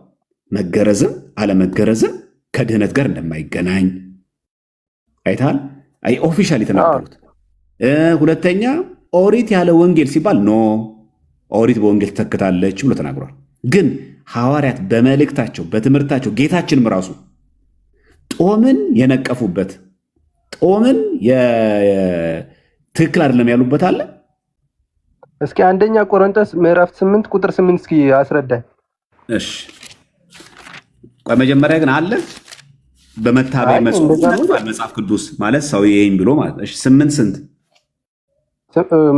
C: መገረዝም አለመገረዝም ከድህነት ጋር እንደማይገናኝ አይተሃል። ኦፊሻል የተናገሩት። ሁለተኛ ኦሪት ያለ ወንጌል ሲባል ኖ ኦሪት በወንጌል ትተክታለች ብሎ ተናግሯል። ግን ሐዋርያት በመልእክታቸው በትምህርታቸው ጌታችንም ራሱ ጦምን የነቀፉበት ጦምን ትክክል አይደለም ያሉበት አለ።
B: እስኪ አንደኛ ቆሮንቶስ ምዕራፍ 8 ቁጥር 8 እስኪ አስረዳኝ።
C: እሺ ቆይ መጀመሪያ ግን አለ በመታበይ መጽሐፍ ቅዱስ ማለት ሰው ይሄን ብሎ ማለት እሺ 8 ስንት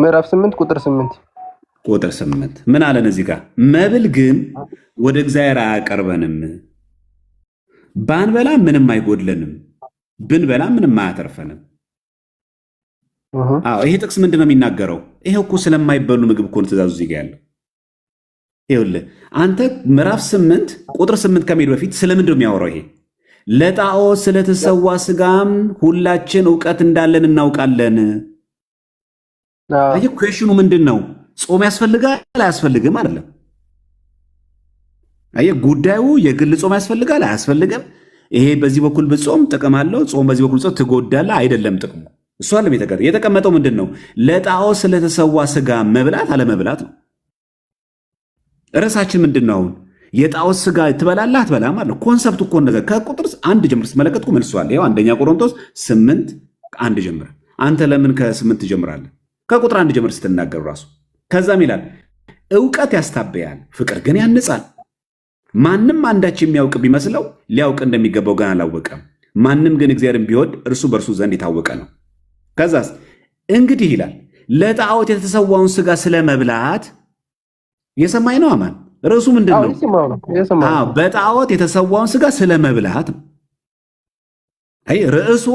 B: ምዕራፍ 8 ቁጥር 8
C: ምን አለን እዚህ ጋር? መብል ግን ወደ እግዚአብሔር አያቀርበንም፣ ባንበላ ምንም አይጎድለንም፣ ብንበላ ምንም አያተርፈንም። ይሄ ጥቅስ ምንድን ነው የሚናገረው? ይሄው እኮ ስለማይበሉ ምግብ እኮ ነው ትእዛዙ እዚህ ጋር ያለው። ይኸውልህ አንተ ምዕራፍ 8 ቁጥር 8 ከመሄድ በፊት ስለምንድን ነው የሚያወራው? ይሄ ለጣዖት ስለተሰዋ ስጋም ሁላችን እውቀት እንዳለን እናውቃለን። አየህ ኩዌሽኑ ምንድን ነው? ጾም ያስፈልጋል አያስፈልግም አይደለም። አየህ ጉዳዩ የግል ጾም ያስፈልጋል አያስፈልግም። ይሄ በዚህ በኩል ብጾም ጥቅም አለው፣ ጾም በዚህ በኩል ጾም ትጎዳለህ አይደለም ጥቅሙ። እሱ አለም የተቀመጠው ምንድን ነው? ለጣዖት ስለተሰዋ ስጋ መብላት አለመብላት ነው። ርዕሳችን ምንድን ነው? አሁን የጣዖት ስጋ ትበላለህ አትበላም አለ። ኮንሰፕቱ እኮ ነገር ከቁጥር 1 ጀምር ስትመለከት መልሷል። ይኸው አንደኛ ቆሮንቶስ 8 1 ጀምር። አንተ ለምን ከ8 ትጀምራለህ? ከቁጥር 1 ጀምር ስትናገር ራሱ ከዛም ይላል እውቀት ያስታበያል፣ ፍቅር ግን ያንጻል። ማንም አንዳች የሚያውቅ ቢመስለው ሊያውቅ እንደሚገባው ገና አላወቀም። ማንም ግን እግዚአብሔርን ቢወድ እርሱ በእርሱ ዘንድ የታወቀ ነው። ከዛስ እንግዲህ ይላል ለጣዖት የተሰዋውን ስጋ ስለመብላት የሰማይ ነው። አማን ርዕሱ ምንድን ነው? በጣዖት የተሰዋውን ስጋ ስለመብላት ነው። አይ ርዕሱ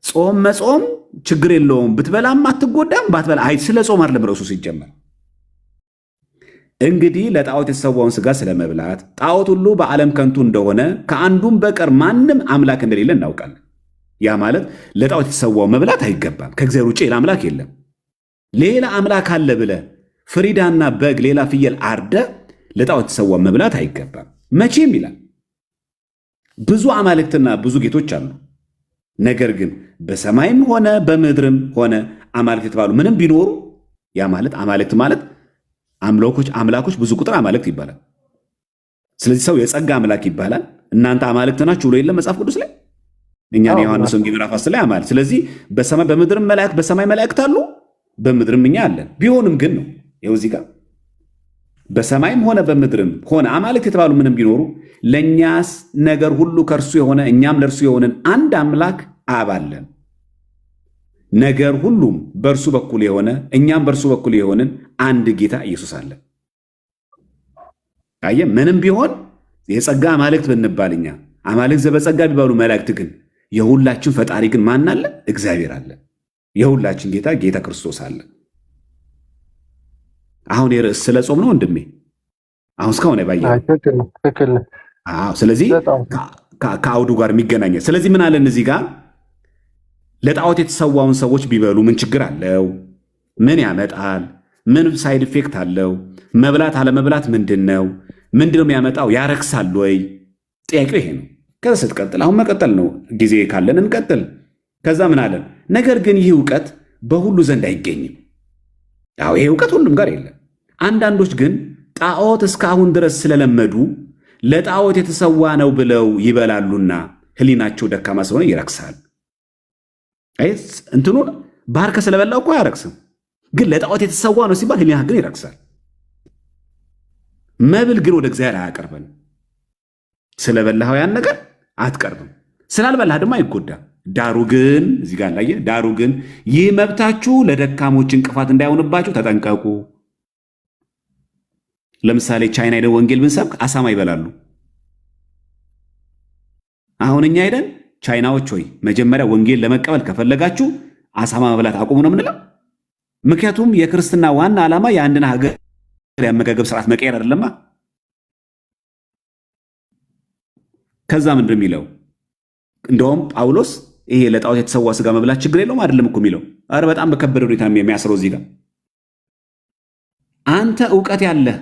C: ጾም መጾም ችግር የለውም ብትበላም አትጎዳም ባትበላ አይ ስለ ጾም አይደለም ርዕሱ ሲጀመር። እንግዲህ ለጣዖት የተሰዋውን ስጋ ስለመብላት ጣዖት ሁሉ በዓለም ከንቱ እንደሆነ ከአንዱም በቀር ማንም አምላክ እንደሌለ እናውቃለን። ያ ማለት ለጣዖት የተሰዋው መብላት አይገባም። ከእግዚአብሔር ውጭ ሌላ አምላክ የለም። ሌላ አምላክ አለ ብለህ ፍሪዳና በግ ሌላ ፍየል አርደ ለጣዖት የተሰዋው መብላት አይገባም። መቼም ይላል ብዙ አማልክትና ብዙ ጌቶች አሉ። ነገር ግን በሰማይም ሆነ በምድርም ሆነ አማልክት የተባሉ ምንም ቢኖሩ ያ ማለት አማልክት ማለት አምላኮች ብዙ ቁጥር አማልክት ይባላል። ስለዚህ ሰው የጸጋ አምላክ ይባላል። እናንተ አማልክት ናችሁ ብሎ የለም መጽሐፍ ቅዱስ ላይ እኛን ዮሐንስ ወንጌል ምዕራፍ 10 ላይ አማልክት። ስለዚህ በሰማይ በምድርም መላእክት በሰማይ መላእክት አሉ፣ በምድርም እኛ አለን። ቢሆንም ግን ነው ይኸው እዚህ ጋር በሰማይም ሆነ በምድርም ሆነ አማልክት የተባሉ ምንም ቢኖሩ ለእኛስ ነገር ሁሉ ከእርሱ የሆነ እኛም ለእርሱ የሆንን አንድ አምላክ አብ አለን። ነገር ሁሉም በእርሱ በኩል የሆነ እኛም በእርሱ በኩል የሆንን አንድ ጌታ ኢየሱስ አለን። አየህ ምንም ቢሆን የጸጋ አማልክት ብንባል እኛ አማልክት ዘበጸጋ ቢባሉ መላእክት ግን የሁላችን ፈጣሪ ግን ማን አለ? እግዚአብሔር አለ። የሁላችን ጌታ ክርስቶስ አለ። አሁን የርዕስ ስለ ጾም ነው ወንድሜ። አሁን እስካሁን
B: ትክክል።
C: ስለዚህ ከአውዱ ጋር የሚገናኘ ስለዚህ ምን አለን እዚህ ጋር ለጣዖት የተሰዋውን ሰዎች ቢበሉ ምን ችግር አለው? ምን ያመጣል? ምን ሳይድ ኢፌክት አለው? መብላት አለመብላት ምንድን ነው? ምንድን ነው የሚያመጣው? ያረክሳል ወይ? ጥያቄው ይሄ ነው። ከዛ ስትቀጥል አሁን መቀጠል ነው። ጊዜ ካለን እንቀጥል። ከዛ ምን አለን? ነገር ግን ይህ እውቀት በሁሉ ዘንድ አይገኝም። ይሄ እውቀት ሁሉም ጋር የለም። አንዳንዶች ግን ጣዖት እስካሁን ድረስ ስለለመዱ ለጣዖት የተሰዋ ነው ብለው ይበላሉና ሕሊናቸው ደካማ ስለሆነ ይረክሳል። እንትኑን ባርከ ስለበላው እኮ አያረክስም፣ ግን ለጣዖት የተሰዋ ነው ሲባል ሕሊና ግን ይረክሳል። መብል ግን ወደ እግዚአብሔር አያቀርበን። ስለበላኸው ያን ነገር አትቀርብም፣ ስላልበላህ ደግሞ አይጎዳም። ዳሩ ግን እዚህ ጋር ላይ ዳሩ ግን ይህ መብታችሁ ለደካሞች እንቅፋት እንዳይሆንባችሁ ተጠንቀቁ። ለምሳሌ ቻይና ሄደን ወንጌል ብንሰብክ አሳማ ይበላሉ። አሁን እኛ ሄደን ቻይናዎች ሆይ መጀመሪያ ወንጌል ለመቀበል ከፈለጋችሁ አሳማ መብላት አቁሙ ነው የምንለው። ምክንያቱም የክርስትና ዋና ዓላማ የአንድን ሀገር የአመጋገብ ስርዓት መቀየር አይደለማ። ከዛ ምንድን የሚለው እንደውም ጳውሎስ ይሄ ለጣዖት የተሰዋ ስጋ መብላት ችግር የለውም አይደለም እኮ የሚለው። አረ በጣም በከበደ ሁኔታ የሚያስረው እዚህ ጋር አንተ እውቀት ያለህ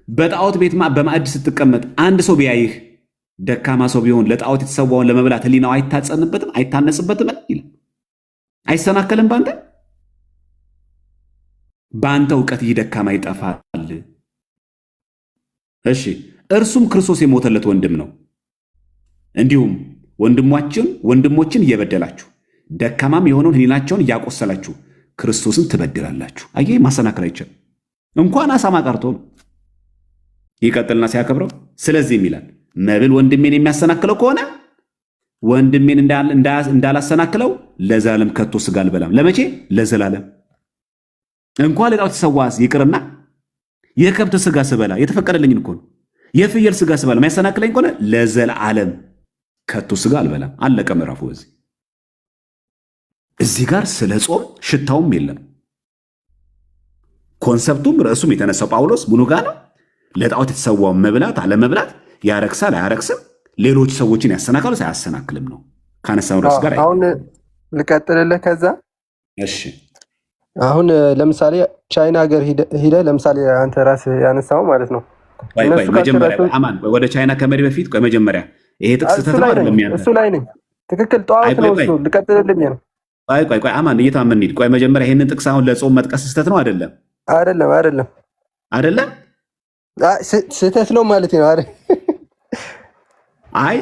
C: በጣዖት ቤት በማዕድ ስትቀመጥ አንድ ሰው ቢያይህ ደካማ ሰው ቢሆን ለጣዖት የተሰዋውን ለመብላት ሕሊናው አይታጸንበትም? አይታነጽበትም? ይላል። አይሰናከልም? በአንተ እውቀት ይህ ደካማ ይጠፋል። እሺ፣ እርሱም ክርስቶስ የሞተለት ወንድም ነው። እንዲሁም ወንድሞችን እየበደላችሁ ደካማም የሆነውን ሕሊናቸውን እያቆሰላችሁ ክርስቶስን ትበድላላችሁ። አየህ፣ ማሰናከል አይቻልም። እንኳን አሳማ ቀርቶ ነው። ይቀጥልና ሲያከብረው ስለዚህም ይላል መብል ወንድሜን የሚያሰናክለው ከሆነ ወንድሜን እንዳላሰናክለው ለዘላለም ከቶ ስጋ አልበላም። ለመቼ? ለዘላለም። እንኳን ለጣዖት የተሰዋ ይቅርና የከብት ስጋ ስበላ የተፈቀደልኝን እኮ ነው። የፍየል ስጋ ስበላ የሚያሰናክለኝ ከሆነ ለዘላለም ከቶ ስጋ አልበላም። አለቀ ምዕራፉ። እዚህ ጋር ስለ ጾም ሽታውም የለም። ኮንሰፕቱም ርዕሱም የተነሳው ጳውሎስ ምኑ ጋር ነው? ለጣዖት የተሰዋውን መብላት አለመብላት ያረክሳል አያረክስም፣ ሌሎች ሰዎችን ያሰናክላል አያሰናክልም ነው ካነሳው ርዕስ ጋር።
B: አሁን ልቀጥልልህ። ከዛ
C: እሺ፣
B: አሁን ለምሳሌ ቻይና ሀገር ሂደ ለምሳሌ አንተ ራስህ ያነሳው ማለት ነው።
C: መጀመሪያ አማን ወደ ቻይና ከመሄድ በፊት መጀመሪያ ይሄ ጥቅስ ስህተት ነው አይደለም?
B: እሱ ላይ ነኝ። ትክክል ጠዋት ነው እሱ። ልቀጥልልኝ ነው።
C: ቆይ አማን እየታመን እንሂድ። ቆይ መጀመሪያ ይሄንን ጥቅስ አሁን ለጾም መጥቀስ ስህተት ነው አይደለም? አይደለም ስህተት ነው ማለት ነው አይደል? አይ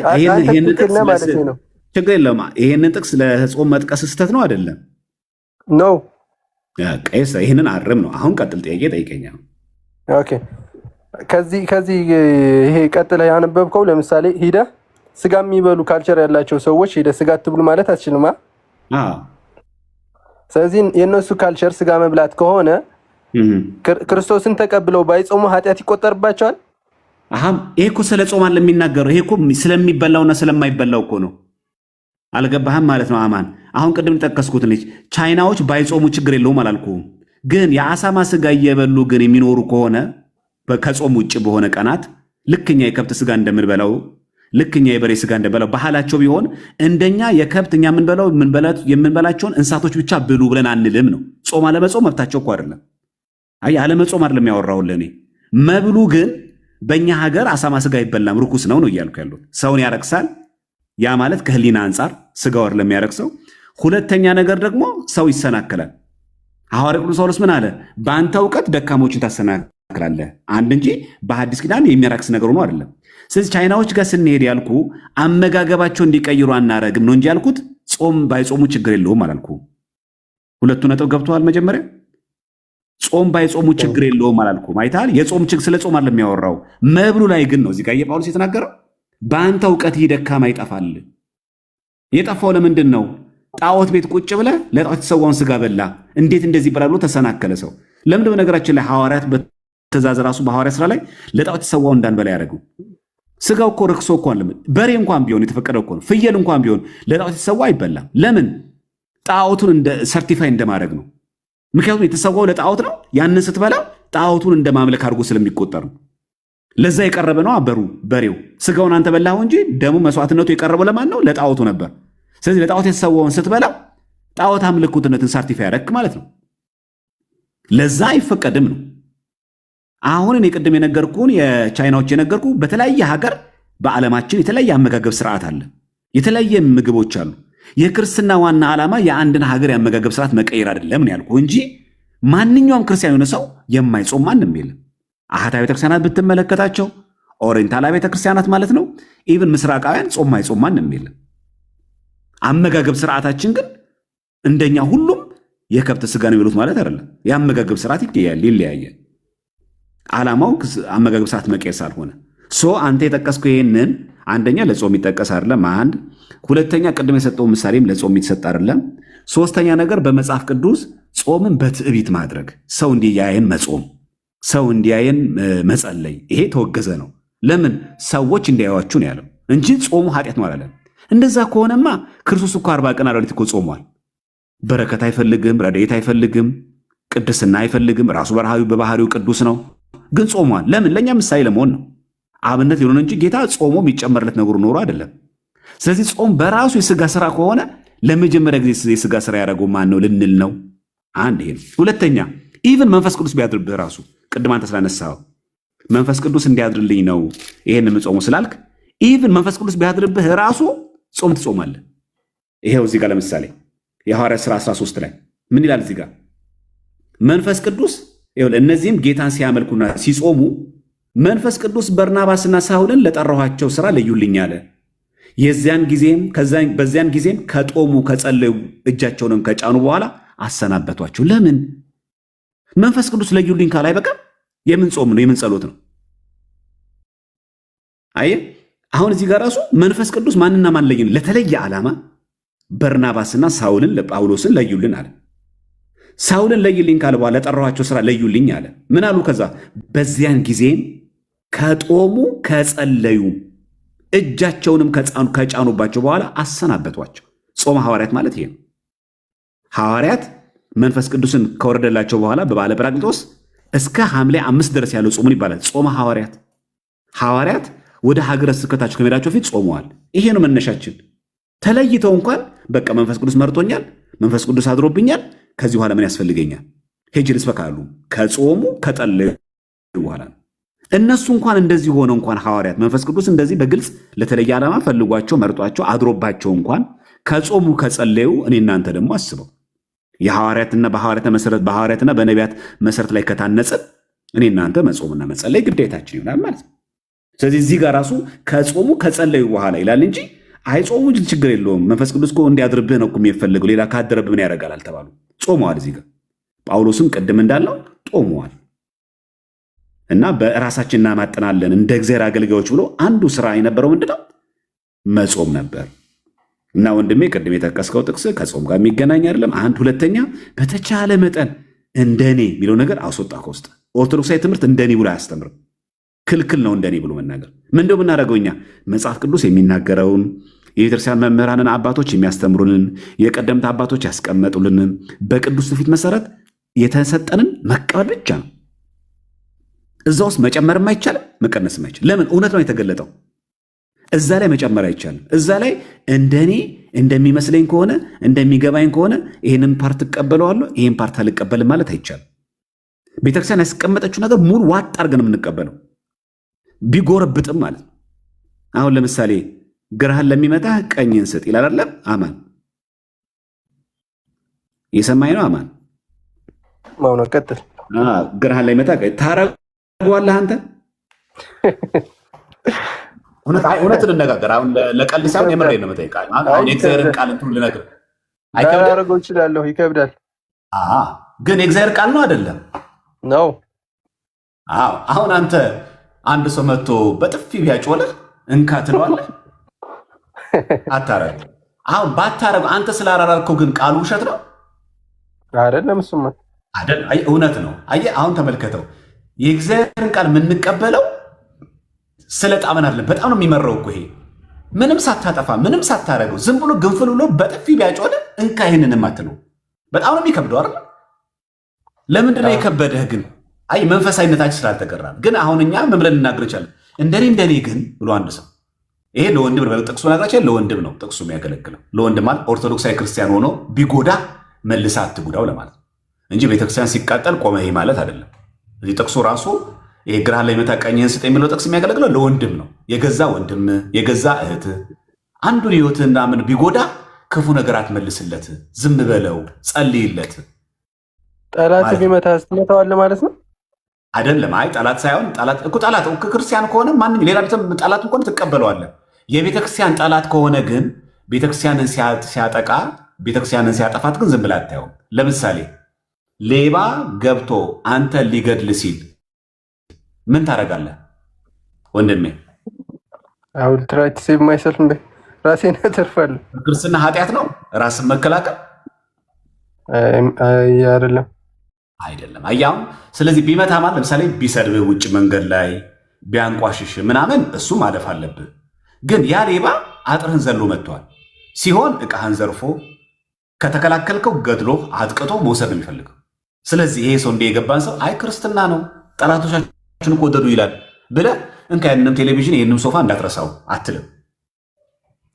C: ይሄንን ጥቅስ ነው ችግር የለም። ይሄንን ጥቅስ ለጾም መጥቀስ ስህተት ነው አይደለም?
B: ነው
C: ቀይስ ይሄንን አርም ነው። አሁን ቀጥል፣ ጥያቄ ጠይቀኛ።
B: ኦኬ ከዚህ ይሄ ቀጥለ ያነበብከው ለምሳሌ ሂደህ ስጋ የሚበሉ ካልቸር ያላቸው ሰዎች ሂደህ ስጋ አትብሉ ማለት አትችልም። ስለዚህ የእነሱ ካልቸር ስጋ መብላት ከሆነ ክርስቶስን ተቀብለው ባይጾሙ ኃጢአት ይቆጠርባቸዋል።
C: ይሄ እኮ ስለ ጾም አለ የሚናገረው። ይሄ እኮ ስለሚበላውና ስለማይበላው እኮ ነው። አልገባህም ማለት ነው አማን። አሁን ቅድም ጠቀስኩት ልጅ ቻይናዎች ባይጾሙ ችግር የለውም አላልኩም። ግን የአሳማ ስጋ እየበሉ ግን የሚኖሩ ከሆነ ከጾም ውጭ በሆነ ቀናት ልክኛ የከብት ስጋ እንደምንበላው ልክኛ የበሬ ስጋ እንደበላው ባህላቸው ቢሆን እንደኛ የከብት እኛ የምንበላቸውን እንስሳቶች ብቻ ብሉ ብለን አንልም ነው። ጾም አለመጾም መብታቸው እኮ አይደለም። አይ አለመጾም አይደለም ያወራሁልህ እኔ። መብሉ ግን በእኛ ሀገር አሳማ ስጋ አይበላም፣ ርኩስ ነው እያልኩ ያሉት። ሰውን ያረክሳል። ያ ማለት ከህሊና አንጻር ስጋው አይደለም የሚያረክሰው። ሁለተኛ ነገር ደግሞ ሰው ይሰናከላል። ሐዋርያው ቅዱስ ጳውሎስ ምን አለ? በአንተ እውቀት ደካሞችን ታሰናክላለህ። አንድ እንጂ በሐዲስ ኪዳን የሚያረክስ ነገር ሆኖ አይደለም። ስለዚህ ቻይናዎች ጋር ስንሄድ ያልኩ አመጋገባቸው እንዲቀይሩ አናረግም ነው እንጂ ያልኩት ጾም ባይጾሙ ችግር የለውም አላልኩ። ሁለቱ ነጥብ ገብተዋል። መጀመሪያ ጾም ባይጾሙ ችግር የለውም አላልኩም። አይተሃል? የጾም ችግር ስለ ጾም አይደለም የሚያወራው መብሉ ላይ ግን ነው እዚህ ጋር የጳውሎስ የተናገረው። በአንተ እውቀት ይህ ደካማ ይጠፋል። የጠፋው ለምንድን ነው? ጣዖት ቤት ቁጭ ብለህ ለጣዖት የተሰዋውን ስጋ በላ። እንዴት እንደዚህ ይበላሉ? ተሰናከለ ሰው። ለምንድን በነገራችን ላይ ሐዋርያት በትእዛዝ ራሱ በሐዋርያት ስራ ላይ ለጣዖት የተሰዋውን እንዳንበላ ያደረጉ? ስጋው እኮ ረክሶ እኮ አለ። በሬ እንኳን ቢሆን የተፈቀደው እኮ ነው። ፍየል እንኳን ቢሆን ለጣዖት የተሰዋ አይበላም። ለምን? ጣዖቱን እንደ ሰርቲፋይ እንደማድረግ ነው። ምክንያቱም የተሰዋው ለጣዖት ነው። ያንን ስትበላ ጣዖቱን እንደማምለክ አድርጎ ስለሚቆጠር ነው። ለዛ የቀረበ ነው በሬው። ስጋውን አንተ በላኸው እንጂ ደሙ መስዋዕትነቱ የቀረበው ለማን ነው? ለጣዖቱ ነበር። ስለዚህ ለጣዖት የተሰዋውን ስትበላ ጣዖት አምልኮትነትን ሰርቲፋይ ያደረክ ማለት ነው። ለዛ አይፈቀድም ነው። አሁን እኔ ቅድም የነገርኩህን የቻይናዎች የነገርኩ በተለያየ ሀገር በዓለማችን የተለያየ አመጋገብ ስርዓት አለ። የተለያየ ምግቦች አሉ። የክርስትና ዋና ዓላማ የአንድን ሀገር የአመጋገብ ስርዓት መቀየር አይደለም ነው ያልኩህ እንጂ ማንኛውም ክርስቲያን የሆነ ሰው የማይጾም ማንም የለም። አህታ ቤተክርስቲያናት ብትመለከታቸው ኦሪየንታል ቤተክርስቲያናት ማለት ነው። ኢቭን ምስራቃውያን ጾም ማይጾም ማንም የለም። አመጋገብ ስርዓታችን ግን እንደኛ ሁሉም የከብት ስጋ ነው የሚሉት ማለት አይደለም። የአመጋገብ ስርዓት ይለያያል። ዓላማው አመጋገብ ስርዓት መቀየር ሳልሆነ አንተ የጠቀስከው ይሄንን አንደኛ ለጾም ይጠቀስ አይደለም። አንድ ሁለተኛ ቅድም የሰጠው ምሳሌም ለጾም ይተሰጥ አይደለም። ሶስተኛ ነገር በመጽሐፍ ቅዱስ ጾምን በትዕቢት ማድረግ፣ ሰው እንዲያየን መጾም፣ ሰው እንዲያየን መጸለይ፣ ይሄ ተወገዘ ነው። ለምን ሰዎች እንዲያዩዋችሁ ነው ያለው እንጂ ጾሙ ኃጢአት ነው አላለም። እንደዛ ከሆነማ ክርስቶስ እኮ 40 ቀን ሌሊት እኮ ጾሟል። በረከት አይፈልግም፣ ረድኤት አይፈልግም፣ ቅድስና አይፈልግም። ራሱ በባህሪው ቅዱስ ነው፣ ግን ጾሟል። ለምን? ለእኛ ምሳሌ ለመሆን ነው፣ አብነት ሊሆን እንጂ ጌታ ጾሞ የሚጨመርለት ነገሩ ኖሮ አይደለም። ስለዚህ ጾም በራሱ የስጋ ስራ ከሆነ ለመጀመሪያ ጊዜ የስጋ ስራ ያደረገው ማን ነው ልንል ነው። አንድ ይሄ ነው። ሁለተኛ ኢቭን መንፈስ ቅዱስ ቢያድርብህ ራሱ ቅድም አንተ ስላነሳኸው መንፈስ ቅዱስ እንዲያድርልኝ ነው ይሄን የምጾሙ ስላልክ ኢቭን መንፈስ ቅዱስ ቢያድርብህ ራሱ ጾም ትጾማለህ። ይሄው እዚህ ጋር ለምሳሌ የሐዋርያት ሥራ 13 ላይ ምን ይላል? እዚህ ጋር መንፈስ ቅዱስ እነዚህም ጌታን ሲያመልኩና ሲጾሙ መንፈስ ቅዱስ በርናባስና ሳውልን ለጠራኋቸው ሥራ ለዩልኝ አለ። በዚያን ጊዜም ከጦሙ ከጸለዩ እጃቸውንም ከጫኑ በኋላ አሰናበቷቸው። ለምን? መንፈስ ቅዱስ ለዩልኝ ካል አይበቃም? የምን ጾም ነው? የምን ጸሎት ነው? አየህ፣ አሁን እዚህ ጋር ራሱ መንፈስ ቅዱስ ማንና ማን ለይን? ለተለየ ዓላማ በርናባስና ሳውልን ለጳውሎስን ለዩልን አለ። ሳውልን ለይልኝ ካለ በኋላ ለጠራኋቸው ሥራ ለዩልኝ አለ። ምን አሉ? ከዛ በዚያን ጊዜም ከጦሙ ከጸለዩ እጃቸውንም ከጫኑባቸው በኋላ አሰናበቷቸው። ጾመ ሐዋርያት ማለት ይሄ ነው። ሐዋርያት መንፈስ ቅዱስን ከወረደላቸው በኋላ በበዓለ ጰራቅሊጦስ እስከ ሐምሌ 5 ድረስ ያለው ጾሙን ይባላል ጾመ ሐዋርያት። ሐዋርያት ወደ ሀገረ ስብከታቸው ከመሄዳቸው ፊት ጾመዋል። ይሄ ነው መነሻችን። ተለይተው እንኳን በቃ መንፈስ ቅዱስ መርጦኛል፣ መንፈስ ቅዱስ አድሮብኛል፣ ከዚህ በኋላ ምን ያስፈልገኛል? ሄጄ ልስበክ አሉ። ከጾሙ ከጸለዩ በኋላ እነሱ እንኳን እንደዚህ ሆነው እንኳን ሐዋርያት መንፈስ ቅዱስ እንደዚህ በግልጽ ለተለየ ዓላማ ፈልጓቸው መርጧቸው አድሮባቸው እንኳን ከጾሙ ከጸለዩ እኔ እናንተ ደግሞ አስበው በሐዋርያትና በነቢያት መሰረት ላይ ከታነጽን እኔ እናንተ መጾምና መጸለይ ግዴታችን ይሆናል ማለት ነው። ስለዚህ እዚህ ጋር ራሱ ከጾሙ ከጸለዩ በኋላ ይላል እንጂ አይጾሙ ችግር የለውም መንፈስ ቅዱስ እኮ እንዲያድርብህ ነው የሚፈልገው፣ ሌላ ካደረብህ ምን ያደርጋል አልተባሉ። ጾመዋል። እዚህ ጋር ጳውሎስም ቅድም እንዳለው ጾመዋል እና በራሳችን እናማጥናለን እንደ እግዚአብሔር አገልጋዮች ብሎ አንዱ ስራ የነበረው ምንድነው? መጾም ነበር። እና ወንድሜ ቅድም የጠቀስከው ጥቅስ ከጾም ጋር የሚገናኝ አይደለም። አንድ ሁለተኛ በተቻለ መጠን እንደኔ የሚለው ነገር አስወጣ ከውስጥ። ኦርቶዶክሳዊ ትምህርት እንደኔ ብሎ አያስተምርም። ክልክል ነው እንደኔ ብሎ መናገር። ምንድነው የምናደርገው እኛ? መጽሐፍ ቅዱስ የሚናገረውን የቤተክርስቲያን መምህራንን አባቶች የሚያስተምሩንን የቀደምት አባቶች ያስቀመጡልንን በቅዱስ ትውፊት መሰረት የተሰጠንን መቀበል ብቻ ነው። እዛ ውስጥ መጨመርም አይቻልም፣ መቀነስም አይቻልም። ለምን? እውነት ነው የተገለጠው። እዛ ላይ መጨመር አይቻልም። እዛ ላይ እንደኔ እንደሚመስለኝ ከሆነ እንደሚገባኝ ከሆነ ይህንን ፓርት እቀበለዋለሁ፣ ይህን ፓርት አልቀበልም ማለት አይቻልም። ቤተክርስቲያን ያስቀመጠችው ነገር ሙሉ ዋጥ አድርገን የምንቀበለው ቢጎረብጥም ማለት ነው። አሁን ለምሳሌ ግራህን ለሚመታ ቀኝን ስጥ ይላል አይደለም? አማን የሰማኝ ነው። አማን
B: ማውና ቀጥል።
C: ግራህን ላይ መታ ታረገዋለህ አንተ። እውነት ልነጋገር አሁን ለቀልድ ሳይሆን የምሬን ነው የምጠይቅህ። አሁን የእግዚአብሔርን ቃል እንትኑ ልነግርህ
B: አይከብድም? እችላለሁ። ይከብዳል
C: ግን የእግዚአብሔር ቃል ነው አይደለም
B: ነው።
C: አሁን አንተ አንድ ሰው መጥቶ በጥፊ ቢያጮልህ እንካ ትለዋለህ? አታረግ። አሁን ባታረግ አንተ ስላራራርከው ግን ቃሉ ውሸት ነው
B: አይደለም? እሱማ
C: አይደል? እውነት ነው። አየህ አሁን ተመልከተው። የእግዚአብሔርን ቃል የምንቀበለው ስለ ጣመን አይደለም። በጣም ነው የሚመረው እኮ ይሄ። ምንም ሳታጠፋ ምንም ሳታረገው ዝም ብሎ ግንፍል ብሎ በጥፊ ቢያጮልህ እንካ ይህንን አትለው። በጣም ነው የሚከብደው አይደል? ለምንድን ነው የከበደህ ግን? አይ መንፈሳዊነታችን ስላልተቀራ ግን አሁን እኛ ምን ብለን ልናገር ይቻላል? እንደኔ ግን ብሎ አንድ ሰው ይሄ ለወንድም ነው ጥቅሱ ነገራችን ለወንድም ነው ጥቅሱ የሚያገለግለው። ለወንድም ማለት ኦርቶዶክሳዊ ክርስቲያን ሆኖ ቢጎዳ መልሳ አትጉዳው ለማለት ነው እንጂ ቤተክርስቲያን ሲቃጠል ቆመ ይሄ ማለት አይደለም። እዚህ ጥቅሱ ራሱ ይሄ ግራህ ላይ መታ ቀኝህን ስጥ የሚለው ጥቅስ የሚያገለግለው ለወንድም ነው። የገዛ ወንድም የገዛ እህት አንዱን ህይወትና ምን ቢጎዳ ክፉ ነገር አትመልስለት፣ ዝም በለው፣ ጸልይለት።
B: ጠላት ቢመታ ትመታዋለህ ማለት ነው
C: አይደለም? አይ ጠላት ሳይሆን ጠላት ክርስቲያን ከሆነ ማንም ሌላ ጠላት እንኳን ትቀበለዋለህ። የቤተክርስቲያን ጠላት ከሆነ ግን ቤተክርስቲያንን ሲያጠቃ ቤተክርስቲያንን ሲያጠፋት ግን ዝም ብለህ አታየውም። ለምሳሌ ሌባ ገብቶ አንተን ሊገድል ሲል ምን ታደርጋለህ ወንድሜ?
B: አሁን ትራይት ሴቭ ማይሰልፍ እንደ ራሴን አተርፋለሁ።
C: ክርስትና ኃጢአት ነው ራስን መከላከል
B: አይደለም
C: አያም። ስለዚህ ቢመታ ማለት ለምሳሌ ቢሰድብህ ውጭ መንገድ ላይ ቢያንቋሽሽ ምናምን እሱ ማለፍ አለብህ። ግን ያ ሌባ አጥርህን ዘሎ መጥቷል ሲሆን ዕቃህን ዘርፎ ከተከላከልከው ገድሎ አጥቅቶ መውሰድ ነው የሚፈልገው። ስለዚህ ይሄ ሰው እንደ የገባን ሰው አይ ክርስትና ነው ጠላቶቻችን እኮ ወደዱ ይላል ብለህ እንካ ያንንም ቴሌቪዥን ይህንም ሶፋ እንዳትረሳው አትልም።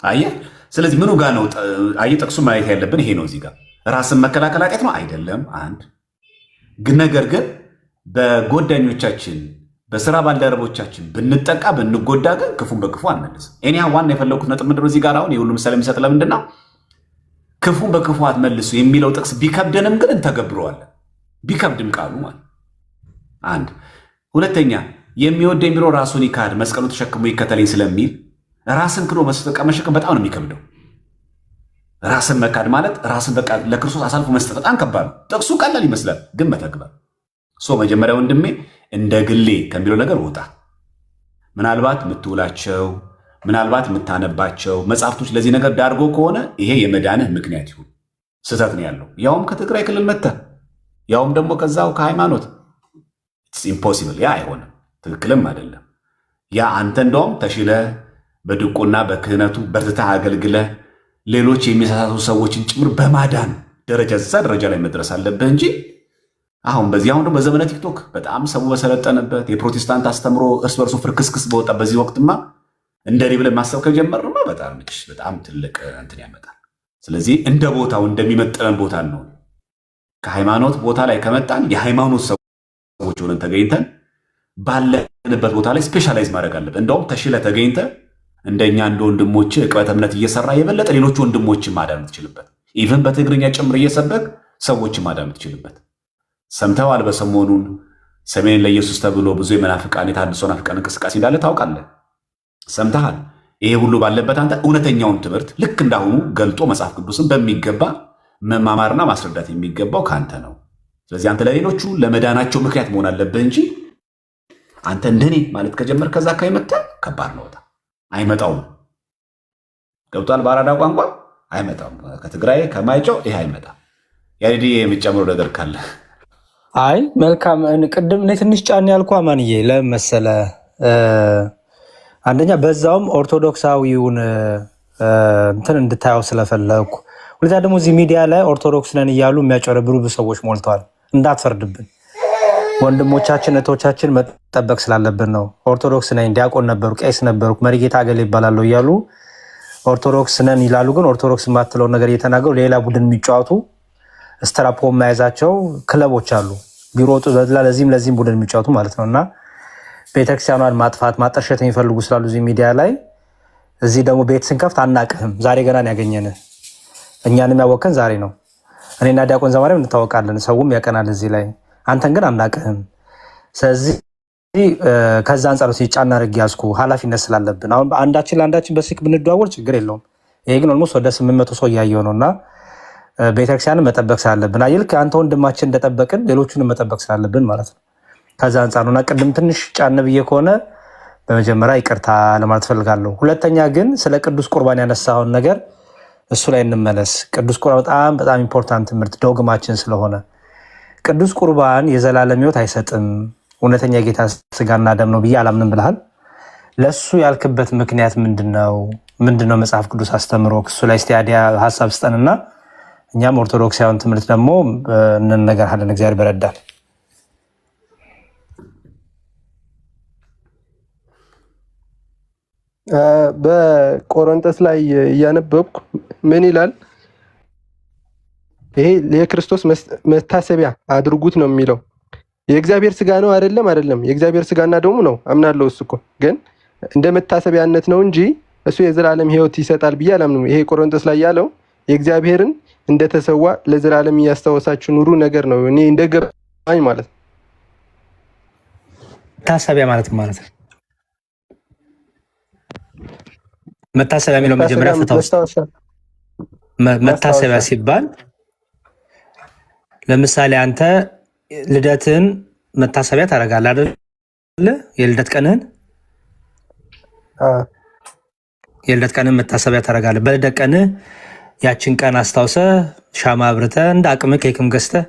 C: አየህ። ስለዚህ ምኑ ጋር ነው አየህ ጥቅሱ ማየት ያለብን ይሄ ነው። እዚህ ጋር ራስን መከላከል ኃጢአት ነው አይደለም። አንድ ግን ነገር ግን በጎዳኞቻችን በስራ ባልደረቦቻችን ብንጠቃ ብንጎዳ ግን ክፉን በክፉ አንመልስም። እኔ ዋና የፈለጉት ነጥብ ምንድን ነው እዚህ ጋር አሁን የሁሉ ምሳሌ የሚሰጥ ለምንድን ነው ክፉን በክፉ አትመልሱ የሚለው ጥቅስ ቢከብደንም ግን እንተገብረዋለን። ቢከብድም ቃሉ ማለት አንድ ሁለተኛ የሚወደኝ ቢኖር ራሱን ይካድ መስቀሉን ተሸክሞ ይከተለኝ ስለሚል ራስን ክዶ መሸከም በጣም ነው የሚከብደው። ራስን መካድ ማለት ራስን በቃ ለክርስቶስ አሳልፎ መስጠት በጣም ከባድ ነው። ጥቅሱ ቀላል ይመስላል ግን መተግበር መጀመሪያ ወንድሜ እንደ ግሌ ከሚለው ነገር ውጣ። ምናልባት የምትውላቸው ምናልባት የምታነባቸው መጽሐፍቶች ለዚህ ነገር ዳርጎ ከሆነ ይሄ የመዳንህ ምክንያት ይሁን። ስህተት ነው ያለው ያውም ከትግራይ ክልል መጥተህ ያውም ደግሞ ከዛው ከሃይማኖት ኢምፖሲብል። ያ አይሆንም፣ ትክክልም አይደለም። ያ አንተ እንደውም ተሽለህ በድቁና በክህነቱ በርትተህ አገልግለህ ሌሎች የሚሳሳቱ ሰዎችን ጭምር በማዳን ደረጃ እዛ ደረጃ ላይ መድረስ አለብህ እንጂ አሁን ደግሞ በዘመነ ቲክቶክ በጣም ሰው በሰለጠነበት የፕሮቴስታንት አስተምሮ እርስ በርሱ ፍርክስክስ በወጣ በዚህ ወቅትማ እንደኔ ብለን ማሰብ ከጀመርንማ በጣም ትልቅ እንትን ያመጣል። ስለዚህ እንደ ቦታው እንደሚመጠነን ቦታ ነው። ከሃይማኖት ቦታ ላይ ከመጣን የሃይማኖት ሰዎች ሆነን ተገኝተን ባለንበት ቦታ ላይ ስፔሻላይዝ ማድረግ አለብን። እንደውም ተሽለ ተገኝተ እንደኛ እንደ ወንድሞች ዕቅበተ እምነት እየሰራ የበለጠ ሌሎች ወንድሞችን ማዳን ትችልበት። ኢቭን በትግርኛ ጭምር እየሰበክ ሰዎችን ማዳን ትችልበት። ሰምተዋል። በሰሞኑን ሰሜን ለኢየሱስ ተብሎ ብዙ የመናፍቃን የታድሶ ናፍቃን እንቅስቃሴ እንዳለ ታውቃለህ፣ ሰምተሃል። ይሄ ሁሉ ባለበት አንተ እውነተኛውን ትምህርት ልክ እንዳሁኑ ገልጦ መጽሐፍ ቅዱስን በሚገባ መማማርና ማስረዳት የሚገባው ከአንተ ነው። ስለዚህ አንተ ለሌሎቹ ለመዳናቸው ምክንያት መሆን አለብህ እንጂ አንተ እንደኔ ማለት ከጀመር ከዛ አካባቢ መጥተህ ከባድ ነው። አይመጣውም። ገብቷል? በአራዳ ቋንቋ አይመጣም። ከትግራይ ከማይጨው ይሄ አይመጣም። ያዲ የሚጨምሩ ነገር ካለ
A: አይ መልካም። ቅድም እኔ ትንሽ ጫን ያልኩ አማንዬ ለምን መሰለህ? አንደኛ በዛውም ኦርቶዶክሳዊውን እንትን እንድታየው ስለፈለግኩ፣ ሁለተኛ ደግሞ እዚህ ሚዲያ ላይ ኦርቶዶክስ ነን እያሉ የሚያጨረብሩ ብዙ ሰዎች ሞልተዋል። እንዳትፈርድብን ወንድሞቻችን እህቶቻችን መጠበቅ ስላለብን ነው። ኦርቶዶክስ ነኝ ዲያቆን ነበሩ ቄስ ነበሩ መሪጌታ አገል ይባላሉ እያሉ ኦርቶዶክስ ነን ይላሉ። ግን ኦርቶዶክስ የማትለውን ነገር እየተናገሩ ሌላ ቡድን የሚጫወቱ ስትራፖ የማያዛቸው ክለቦች አሉ። ቢሮጡ ለዚህም ቡድን የሚጫወቱ ማለት ነው። እና ቤተክርስቲያኗን ማጥፋት ማጠርሸት የሚፈልጉ ስላሉ እዚህ ሚዲያ ላይ እዚህ ደግሞ ቤት ስንከፍት አናቅህም። ዛሬ ገና ያገኘንህ እኛንም ያወከን ዛሬ ነው። እኔና ዲያቆን ዘማሪያም እንታወቃለን፣ ሰውም ያቀናል እዚህ ላይ። አንተን ግን አናቅህም። ስለዚህ ከዛ አንጻር ሲጫና ርግ ያዝኩ ኃላፊነት ስላለብን አሁን አንዳችን ለአንዳችን በስልክ ብንደዋወል ችግር የለውም። ይሄ ግን ኦልሞስት ወደ 800 ሰው እያየው ነው። እና ቤተክርስቲያንን መጠበቅ ስላለብን አይልክ አንተ ወንድማችን እንደጠበቅን ሌሎቹንም መጠበቅ ስላለብን ማለት ነው። ከዛ አንጻር ነውና ቅድም ትንሽ ጫን ብዬ ከሆነ በመጀመሪያ ይቅርታ ለማለት ፈልጋለሁ። ሁለተኛ ግን ስለ ቅዱስ ቁርባን ያነሳውን ነገር እሱ ላይ እንመለስ። ቅዱስ ቁርባን በጣም በጣም ኢምፖርታንት ትምህርት ዶግማችን ስለሆነ ቅዱስ ቁርባን የዘላለም ሕይወት አይሰጥም፣ እውነተኛ የጌታ ስጋና ደም ነው ብዬ አላምንም ብለሃል። ለሱ ያልክበት ምክንያት ምንድነው? መጽሐፍ ቅዱስ አስተምሮ እሱ ላይ ስቲያዲያ ሀሳብ ስጠንና እኛም ኦርቶዶክሳዊውን ትምህርት ደግሞ እንነገርሃለን። እግዚአብሔር በረዳል።
B: በቆሮንቶስ ላይ እያነበብኩ ምን ይላል? ይሄ የክርስቶስ መታሰቢያ አድርጉት ነው የሚለው። የእግዚአብሔር ስጋ ነው አይደለም? አይደለም፣ የእግዚአብሔር ስጋና ደሙ ነው አምናለሁ። እሱ እኮ ግን እንደ መታሰቢያነት ነው እንጂ እሱ የዘላለም ሕይወት ይሰጣል ብዬ አላምንም። ይሄ ቆሮንቶስ ላይ ያለው የእግዚአብሔርን እንደተሰዋ ለዘላለም እያስታወሳችሁ ኑሩ ነገር ነው። እኔ እንደገባኝ ማለት ነው።
A: መታሰቢያ ማለት ነው። መታሰቢያ የሚለው መጀመሪያ ፍታው። መታሰቢያ ሲባል ለምሳሌ አንተ ልደትን መታሰቢያ ታደርጋለህ አይደለ? የልደት ቀንህን መታሰቢያ ታደርጋለህ። በልደት ቀንህ ያችን ቀን አስታውሰህ ሻማ አብርተህ እንደ አቅምህ ኬክም ገዝተህ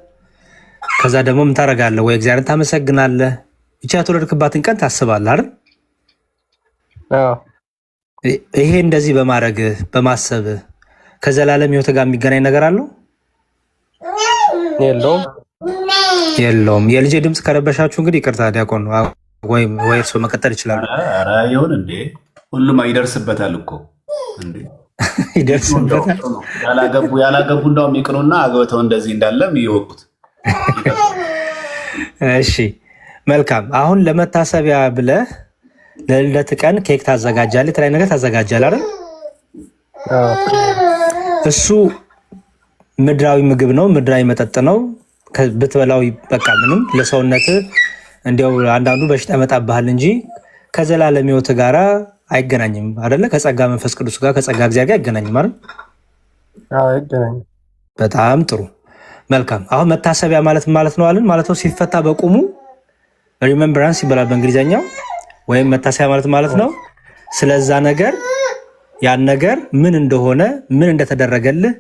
A: ከዛ ደግሞ ምን ታደርጋለህ? ወይ እግዚአብሔርን ታመሰግናለህ። ብቻ የተወለድክባትን ቀን ታስባለህ አይደል? ይሄ እንደዚህ በማድረግ በማሰብ ከዘላለም ሕይወት ጋር የሚገናኝ ነገር አለው? የለውም። የልጄ ድምፅ ከረበሻችሁ እንግዲህ ይቅርታ ዲያቆን ወይ እርሶ መቀጠል ይችላሉ።
C: ኧረ ይሁን እንዴ፣ ሁሉም ይደርስበታል እኮ እንዴ፣
A: ይደርስበታል።
C: ያላገቡ እንደውም ይቅሩና አግብተው እንደዚህ እንዳለም ይወቁት።
A: እሺ መልካም። አሁን ለመታሰቢያ ብለህ ለልደት ቀን ኬክ ታዘጋጃለህ፣ የተለያዩ ነገር ታዘጋጃለህ አይደል? እሱ ምድራዊ ምግብ ነው፣ ምድራዊ መጠጥ ነው። ብትበላው በቃ ምንም ለሰውነት እንዲያው አንዳንዱ በሽታ ያመጣብሃል እንጂ ከዘላለም ሕይወት ጋራ አይገናኝም አይደለ? ከጸጋ መንፈስ ቅዱስ ጋር ከጸጋ እግዚአብሔር ጋር አይገናኝም አይደል?
B: አይገናኝም።
A: በጣም ጥሩ መልካም። አሁን መታሰቢያ ማለት ነው አለን ማለት ነው። ሲፈታ በቁሙ ሪሜምብራንስ ይባላል በእንግሊዝኛው፣ ወይም መታሰቢያ ማለት ነው። ስለዛ ነገር ያን ነገር ምን እንደሆነ ምን እንደተደረገልህ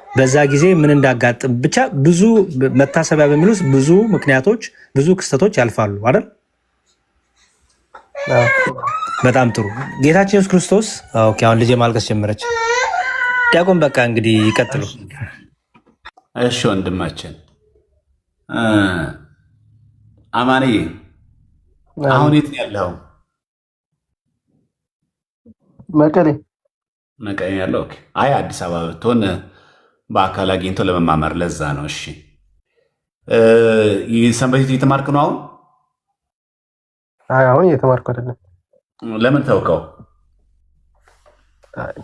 A: በዛ ጊዜ ምን እንዳጋጥም ብቻ ብዙ መታሰቢያ በሚል ውስጥ ብዙ ምክንያቶች ብዙ ክስተቶች ያልፋሉ አይደል? በጣም ጥሩ። ጌታችን ኢየሱስ ክርስቶስ ኦኬ። አሁን ልጄ ማልቀስ ጀመረች። ዲያቆን በቃ እንግዲህ ይቀጥሉ።
C: እሺ ወንድማችን አማንዬ አሁን የት ነው ያለው?
B: መቀሌ
C: ያለው። ኦኬ። አይ አዲስ አበባ ብትሆን በአካል አግኝቶ ለመማመር ለዛ ነው። እሺ ሰንበት እየተማርክ ነው አሁን?
B: አሁን እየተማርኩ አይደለም።
C: ለምን ተውከው?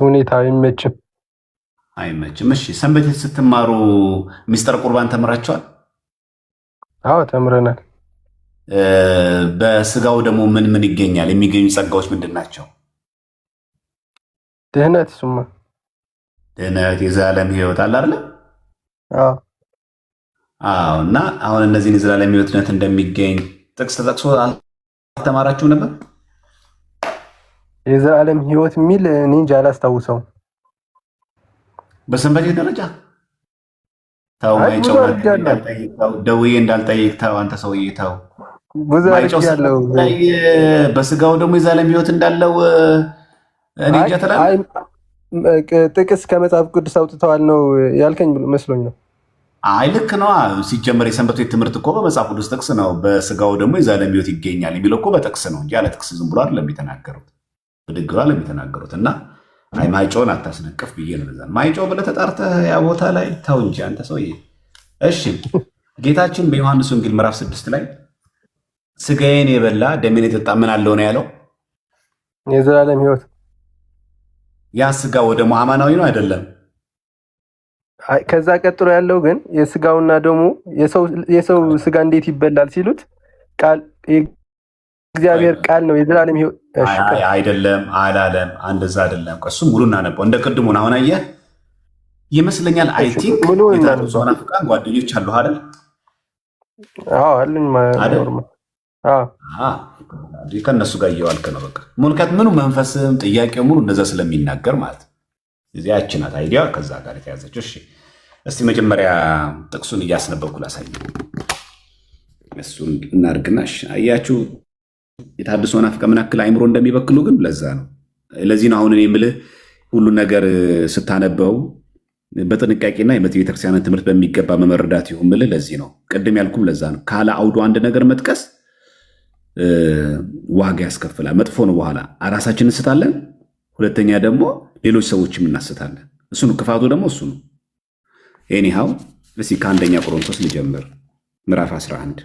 B: ሁኔታ
C: አይመችም። እሺ ሰንበት ስትማሩ ሚስጥረ ቁርባን ተምራችኋል?
B: አዎ ተምረናል።
C: በስጋው ደግሞ ምን ምን ይገኛል? የሚገኙ ጸጋዎች ምንድን ናቸው?
B: ድህነት፣ እሱማ
C: ድህነት፣ የዘላለም ሕይወት አለ አይደለ? አዎ። እና አሁን እነዚህን የዘላለም ሕይወትነት እንደሚገኝ ጥቅስ ተጠቅሶ አልተማራችሁ ነበር?
B: የዘላለም ሕይወት የሚል እኔ እንጃ አላስታውሰውም።
C: በሰንበቴ ደረጃ ተው፣ ደውዬ እንዳልጠይቅ ተው፣ አንተ ሰውዬ ተው። በስጋው ደግሞ የዘላለም ሕይወት እንዳለው እኔ እንጃ ትላለህ።
B: ጥቅስ ከመጽሐፍ ቅዱስ አውጥተዋል ነው ያልከኝ መስሎኝ ነው።
C: አይ ልክ ነው። ሲጀመር የሰንበት ቤት ትምህርት እኮ በመጽሐፍ ቅዱስ ጥቅስ ነው። በስጋው ደግሞ የዘላለም ሕይወት ይገኛል የሚለው እኮ በጥቅስ ነው እንጂ ያለ ጥቅስ ዝም ብሎ አይደለም የሚተናገሩት፣ ብድግ ብሎ አይደለም የሚተናገሩት። እና አይ ማይጮውን አታስነቅፍ ብዬ ነው። ማይጮው ብለህ ተጣርተህ ያ ቦታ ላይ ተው እንጂ አንተ ሰውዬ። እሺ ጌታችን በዮሐንስ ወንጌል ምዕራፍ 6 ላይ ስጋዬን የበላ ደሜን የጠጣ ምን አለው ነው ያለው?
B: የዘላለም ሕይወት።
C: ያ ስጋ ወደ አማናዊ ነው አይደለም?
B: ከዛ ቀጥሎ ያለው ግን የስጋውና ደሙ የሰው ስጋ እንዴት ይበላል ሲሉት ቃል እግዚአብሔር ቃል ነው የዘላለም ሕይወት
C: አይደለም አላለም። እንደዛ አይደለም። እሱ ሙሉ እናነበው እንደ ቅድሙን። አሁን አየህ ይመስለኛል። አይ ቲንክ የታዙና ፍቃን ጓደኞች አሉ አይደል?
B: አዎ አሉኝ ማለት ነው።
C: ከእነሱ ጋር እየዋልክ ነው። በቃ ሙልከት ምኑ መንፈስም ጥያቄው ሙሉ እንደዛ ስለሚናገር ማለት ነው። እዚያች ናት አይዲያ ከዛ ጋር የተያዘችው። እሺ እስቲ መጀመሪያ ጥቅሱን እያስነበብኩ ላሳይ። እሱን እናድርግና አያችሁ የታድሶ ናፍቀ ምን ያክል አይምሮ እንደሚበክሉ ግን ለዛ ነው። ለዚህ ነው አሁን እኔ የምልህ ሁሉ ነገር ስታነበው በጥንቃቄና የቤተክርስቲያንን ትምህርት በሚገባ መመረዳት ይሁን የምልህ ለዚህ ነው። ቅድም ያልኩም ለዛ ነው። ካለ አውዱ አንድ ነገር መጥቀስ ዋጋ ያስከፍላል። መጥፎ ነው። በኋላ ራሳችንን እንስታለን፣ ሁለተኛ ደግሞ ሌሎች ሰዎችም እናስታለን። እሱ ነው ክፋቱ፣ ደግሞ እሱ ነው። ኤኒሃው እስኪ ከአንደኛ ቆሮንቶስ ልጀምር ምዕራፍ 11።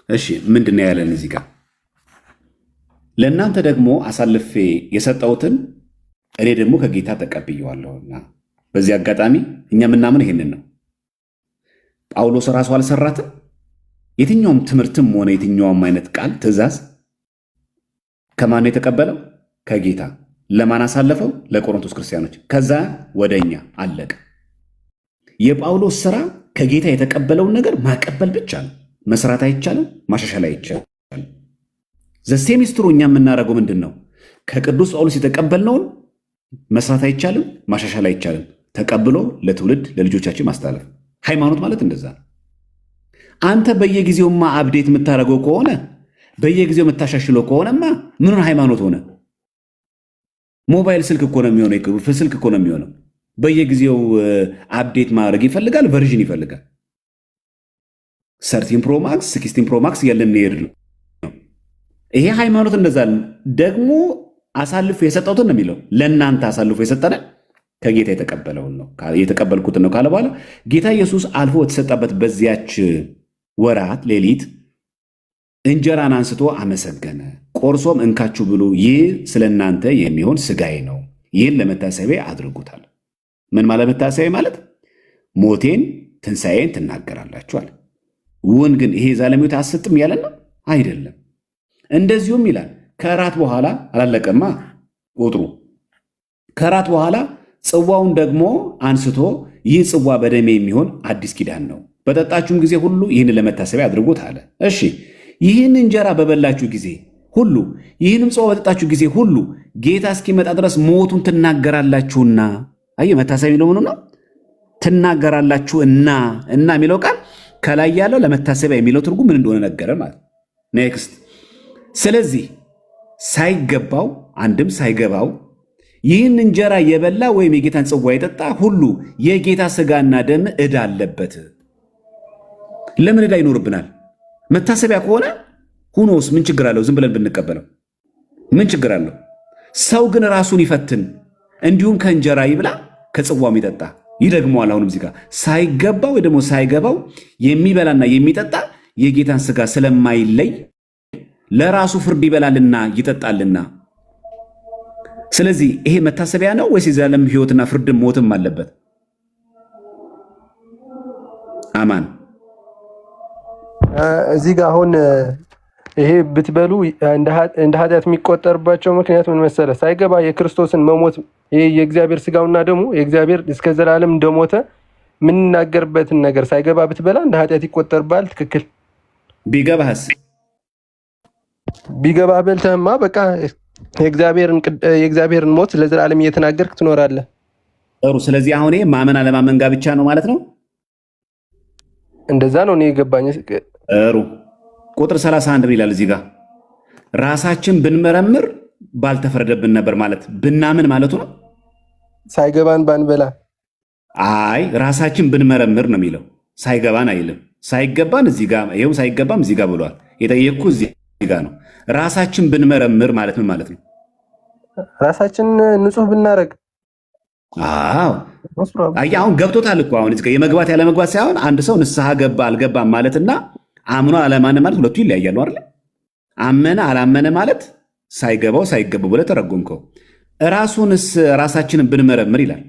C: እሺ ምንድን ነው ያለን እዚህ ጋር? ለእናንተ ደግሞ አሳልፌ የሰጠሁትን እኔ ደግሞ ከጌታ ተቀብየዋለሁና። በዚህ አጋጣሚ እኛ የምናምን ይሄንን ነው። ጳውሎስ ራሱ አልሰራትም። የትኛውም ትምህርትም ሆነ የትኛውም አይነት ቃል ትእዛዝ ከማን ነው የተቀበለው? ከጌታ። ለማን አሳለፈው? ለቆሮንቶስ ክርስቲያኖች። ከዛ ወደ እኛ አለቀ። የጳውሎስ ስራ ከጌታ የተቀበለውን ነገር ማቀበል ብቻ ነው። መስራት አይቻልም፣ ማሻሻል አይቻልም። ዘሴሚስትሩ እኛ የምናደርገው ምንድን ነው? ከቅዱስ ጳውሎስ የተቀበልነውን መስራት አይቻልም፣ ማሻሻል አይቻልም። ተቀብሎ ለትውልድ ለልጆቻችን ማስተላለፍ። ሃይማኖት ማለት እንደዛ ነው። አንተ በየጊዜውማ አብዴት የምታደርገው ከሆነ በየጊዜው የምታሻሽለው ከሆነማ ምኑን ሃይማኖት ሆነ? ሞባይል ስልክ እኮ ነው የሚሆነው። ስልክ እኮ ነው የሚሆነው። በየጊዜው አፕዴት ማድረግ ይፈልጋል፣ ቨርዥን ይፈልጋል። 13 ፕሮ ማክስ 16 ፕሮ ማክስ እያለን እንሄድ ነው። ይሄ ሃይማኖት እንደዛ ደግሞ አሳልፎ የሰጠሁትን ነው የሚለው። ለእናንተ አሳልፎ የሰጠነ ከጌታ የተቀበለውን ነው የተቀበልኩትን ነው ካለ በኋላ ጌታ ኢየሱስ አልፎ የተሰጠበት በዚያች ወራት ሌሊት እንጀራን አንስቶ አመሰገነ፣ ቆርሶም እንካችሁ ብሉ፣ ይህ ስለ እናንተ የሚሆን ስጋዬ ነው፣ ይህን ለመታሰቢያ አድርጉታል። ምን ማለት መታሰቢያ ማለት? ሞቴን ትንሣኤን ትናገራላችኋል። ውን ግን ይሄ ዛለሚት አሰጥም ያለን ነው አይደለም። እንደዚሁም ይላል ከእራት በኋላ አላለቀማ ቁጥሩ። ከእራት በኋላ ጽዋውን ደግሞ አንስቶ ይህ ጽዋ በደሜ የሚሆን አዲስ ኪዳን ነው፣ በጠጣችሁም ጊዜ ሁሉ ይህን ለመታሰቢያ አድርጉት አለ። እሺ ይህን እንጀራ በበላችሁ ጊዜ ሁሉ ይህንም ጽዋ በጠጣችሁ ጊዜ ሁሉ ጌታ እስኪመጣ ድረስ ሞቱን ትናገራላችሁና። አየህ መታሰቢያ የሚለው ምኑ ነው? ትናገራላችሁ እና የሚለው ቃል ከላይ ያለው ለመታሰቢያ የሚለው ትርጉም ምን እንደሆነ ነገረን ማለት ኔክስት። ስለዚህ ሳይገባው አንድም ሳይገባው ይህን እንጀራ የበላ ወይም የጌታን ጽዋ የጠጣ ሁሉ የጌታ ስጋና ደም ዕዳ አለበት። ለምን ዕዳ ይኖርብናል? መታሰቢያ ከሆነ ሁኖስ ምን ችግር አለው? ዝም ብለን ብንቀበለው ምን ችግር አለው? ሰው ግን ራሱን ይፈትን፣ እንዲሁም ከእንጀራ ይብላ ከጽዋም ይጠጣ። ይደግመዋል። አሁንም እዚህ ጋር ሳይገባው ወይ ደግሞ ሳይገባው የሚበላና የሚጠጣ የጌታን ስጋ ስለማይለይ ለራሱ ፍርድ ይበላልና ይጠጣልና። ስለዚህ ይሄ መታሰቢያ ነው ወይስ የዘላለም ሕይወትና ፍርድም ሞትም አለበት? አማን
B: እዚህ ጋር አሁን ይሄ ብትበሉ እንደ ኃጢአት የሚቆጠርባቸው ምክንያት ምን መሰለህ? ሳይገባ የክርስቶስን መሞት ይሄ የእግዚአብሔር ስጋውና ደግሞ የእግዚአብሔር እስከ ዘላለም እንደሞተ የምንናገርበትን ነገር ሳይገባ ብትበላ እንደ ኃጢአት ይቆጠርባል። ትክክል።
C: ቢገባህስ?
B: ቢገባህ በልተህማ በቃ የእግዚአብሔርን ሞት ለዘላለም እየተናገርክ ትኖራለህ።
C: ጥሩ። ስለዚህ አሁን ማመን አለማመን ጋር ብቻ ነው ማለት ነው።
B: እንደዛ ነው እኔ የገባኝ።
C: ጥሩ። ቁጥር 31 ይላል እዚህ ጋር ራሳችን ብንመረምር ባልተፈረደብን ነበር ማለት ብናምን ማለቱ ነው።
B: ሳይገባን ባንበላ።
C: አይ ራሳችን ብንመረምር ነው የሚለው፣ ሳይገባን አይልም። ሳይገባን እዚህ ጋር ይኸው ሳይገባም እዚህ ጋር ብሏል። የጠየቅኩ እዚህ ጋር ነው። ራሳችን ብንመረምር ማለት ምን ማለት ነው?
B: ራሳችን ንጹህ ብናረግ።
C: አዎ አሁን ገብቶታል እኮ። አሁን የመግባት ያለመግባት ሳይሆን አንድ ሰው ንስሐ ገባ አልገባም ማለትና አምኖ አለማመን ማለት ሁለቱ ይለያያሉ አይደል? አመነ አላመነ ማለት ሳይገባው ሳይገባው ብለህ ተረጎምከው። ራሳችንን ብንመረምር ይላል።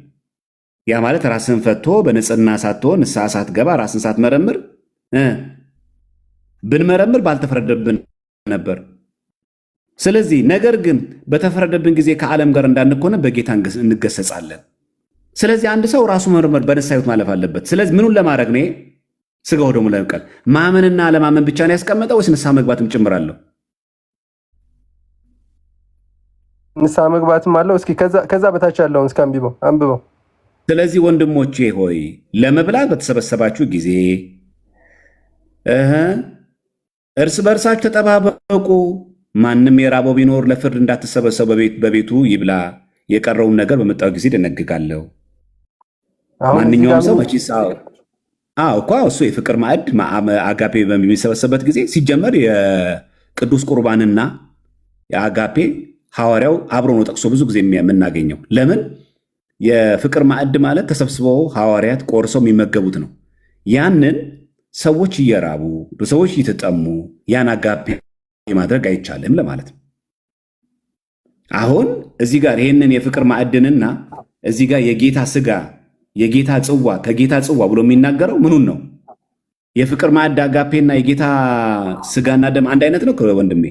C: ያ ማለት ራስን ፈቶ በንጽህና ሳትሆን ንስሐ ሳትገባ ራስን ሳትመረምር ብንመረምር ባልተፈረደብን ነበር። ስለዚህ ነገር ግን በተፈረደብን ጊዜ ከዓለም ጋር እንዳንኮነ በጌታ እንገሰጻለን። ስለዚህ አንድ ሰው ራሱ መርመር በንስሐ ሕይወት ማለፍ አለበት። ስለዚህ ምኑን ለማድረግ ነው? ስጋው ደግሞ ለመቀል ማመንና አለማመን ብቻ ነው ያስቀመጠው ወይስ ንስሐ መግባትም ጭምራለሁ?
B: ንስሐ መግባትም አለው። እስኪ ከዛ በታች ያለውን እስኪ አንብበው።
C: ስለዚህ ወንድሞቼ ሆይ ለመብላት በተሰበሰባችሁ ጊዜ እርስ በርሳችሁ ተጠባበቁ። ማንም የራበው ቢኖር ለፍርድ እንዳትሰበሰቡ በቤቱ ይብላ። የቀረውን ነገር በመጣው ጊዜ ደነግጋለሁ። ማንኛውም ሰው መቼስ እኮ እሱ የፍቅር ማዕድ አጋፔ በሚሰበሰበት ጊዜ ሲጀመር የቅዱስ ቁርባንና የአጋፔ ሐዋርያው አብሮ ነው ጠቅሶ ብዙ ጊዜ የምናገኘው። ለምን የፍቅር ማዕድ ማለት ተሰብስበው ሐዋርያት ቆርሰው የሚመገቡት ነው። ያንን ሰዎች እየራቡ ሰዎች እየተጠሙ ያን አጋፔ ማድረግ አይቻልም ለማለት ነው። አሁን እዚህ ጋር ይህንን የፍቅር ማዕድንና እዚህ ጋር የጌታ ስጋ የጌታ ጽዋ ከጌታ ጽዋ ብሎ የሚናገረው ምኑን ነው? የፍቅር ማዕድ አጋፔና የጌታ ስጋና ደም አንድ አይነት ነው ወንድሜ?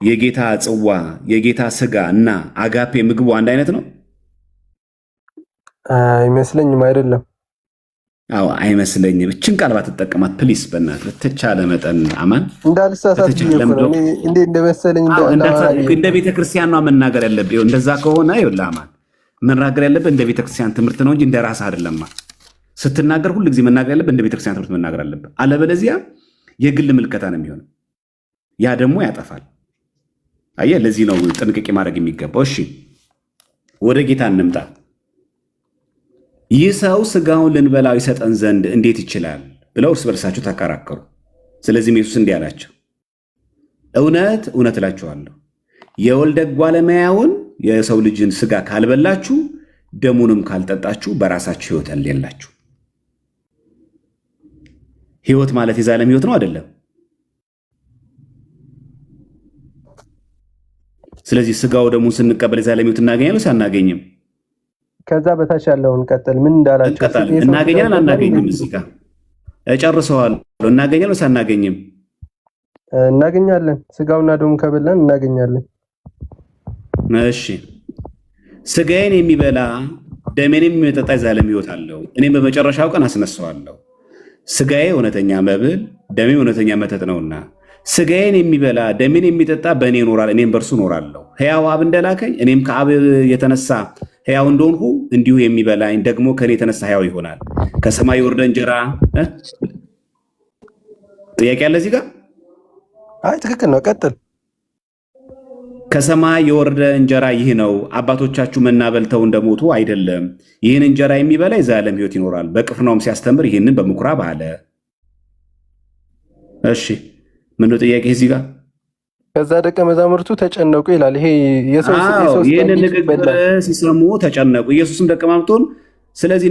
C: የጌታ ጽዋ የጌታ ስጋ እና አጋፔ ምግቡ አንድ አይነት ነው?
B: አይመስለኝም። አይደለም።
C: አዎ አይመስለኝም። እችን ቃል ባትጠቀማት ፕሊስ፣ በእናትህ በተቻለ መጠን አማን
B: እንዳልሳሳት እንዴ እንደመሰለኝ
C: እንደ ቤተክርስቲያን ነው መናገር ያለብህ። እንደዛ ከሆነ ይኸውልህ አማን መናገር ያለብህ እንደ ቤተክርስቲያን ትምህርት ነው እንጂ እንደ ራስህ አይደለም። ስትናገር ሁሉ ጊዜ መናገር ያለብህ እንደ ቤተክርስቲያን ትምህርት መናገር አለብህ። አለበለዚያ የግል ምልከታ ነው የሚሆነው። ያ ደግሞ ያጠፋል። አየህ፣ ለዚህ ነው ጥንቃቄ ማድረግ የሚገባው። እሺ ወደ ጌታ እንምጣ። ይህ ሰው ስጋውን ልንበላው ይሰጠን ዘንድ እንዴት ይችላል ብለው እርስ በርሳቸው ተከራከሩ። ስለዚህም ኢየሱስ እንዲህ አላቸው፣ እውነት እውነት እላችኋለሁ የወልደ እጓለ እመሕያውን የሰው ልጅን ስጋ ካልበላችሁ ደሙንም ካልጠጣችሁ በራሳችሁ ሕይወት የላችሁ። ሕይወት ማለት የዘላለም ሕይወት ነው አይደለም? ስለዚህ ስጋው ደሙን ስንቀበል የዘላለም ሕይወት እናገኛለን ሳናገኝም?
B: ከዛ በታች ያለውን ቀጥል። ምን እንዳላችሁ
C: እናገኛለን አናገኝም? እዚህ ጋር እጨርሰዋለሁ። እናገኛለን ሳናገኝም?
B: እናገኛለን። ስጋውና ደሙ ከበላን እናገኛለን።
C: እሺ ስጋዬን የሚበላ ደሜንም የሚጠጣ የዘላለም ሕይወት አለው፣ እኔም በመጨረሻው ቀን አስነሳዋለሁ። ስጋዬ እውነተኛ መብል ደሜም እውነተኛ መጠጥ ነውና ስጋዬን የሚበላ ደሜን የሚጠጣ በእኔ ይኖራል፣ እኔም በእርሱ እኖራለሁ። ሕያው አብ እንደላከኝ እኔም ከአብ የተነሳ ሕያው እንደሆንሁ እንዲሁ የሚበላኝ ደግሞ ከእኔ የተነሳ ሕያው ይሆናል። ከሰማይ የወረደ እንጀራ ጥያቄ አለ እዚህ ጋር?
B: አይ ትክክል ነው፣ ቀጥል።
C: ከሰማይ የወረደ እንጀራ ይህ ነው፣ አባቶቻችሁ መና በልተው እንደሞቱ አይደለም። ይህን እንጀራ የሚበላ የዘላለም ሕይወት ይኖራል። በቅፍርናሆም ሲያስተምር ይህንን በምኩራብ አለ። እሺ ምነው ጥያቄ እዚህ ጋር?
B: ከዛ ደቀ መዛሙርቱ ተጨነቁ ይላል። ይሄ
C: ይህን ንግግር ሲሰሙ ተጨነቁ። ኢየሱስም ደቀ መዛሙርቱን ስለዚህ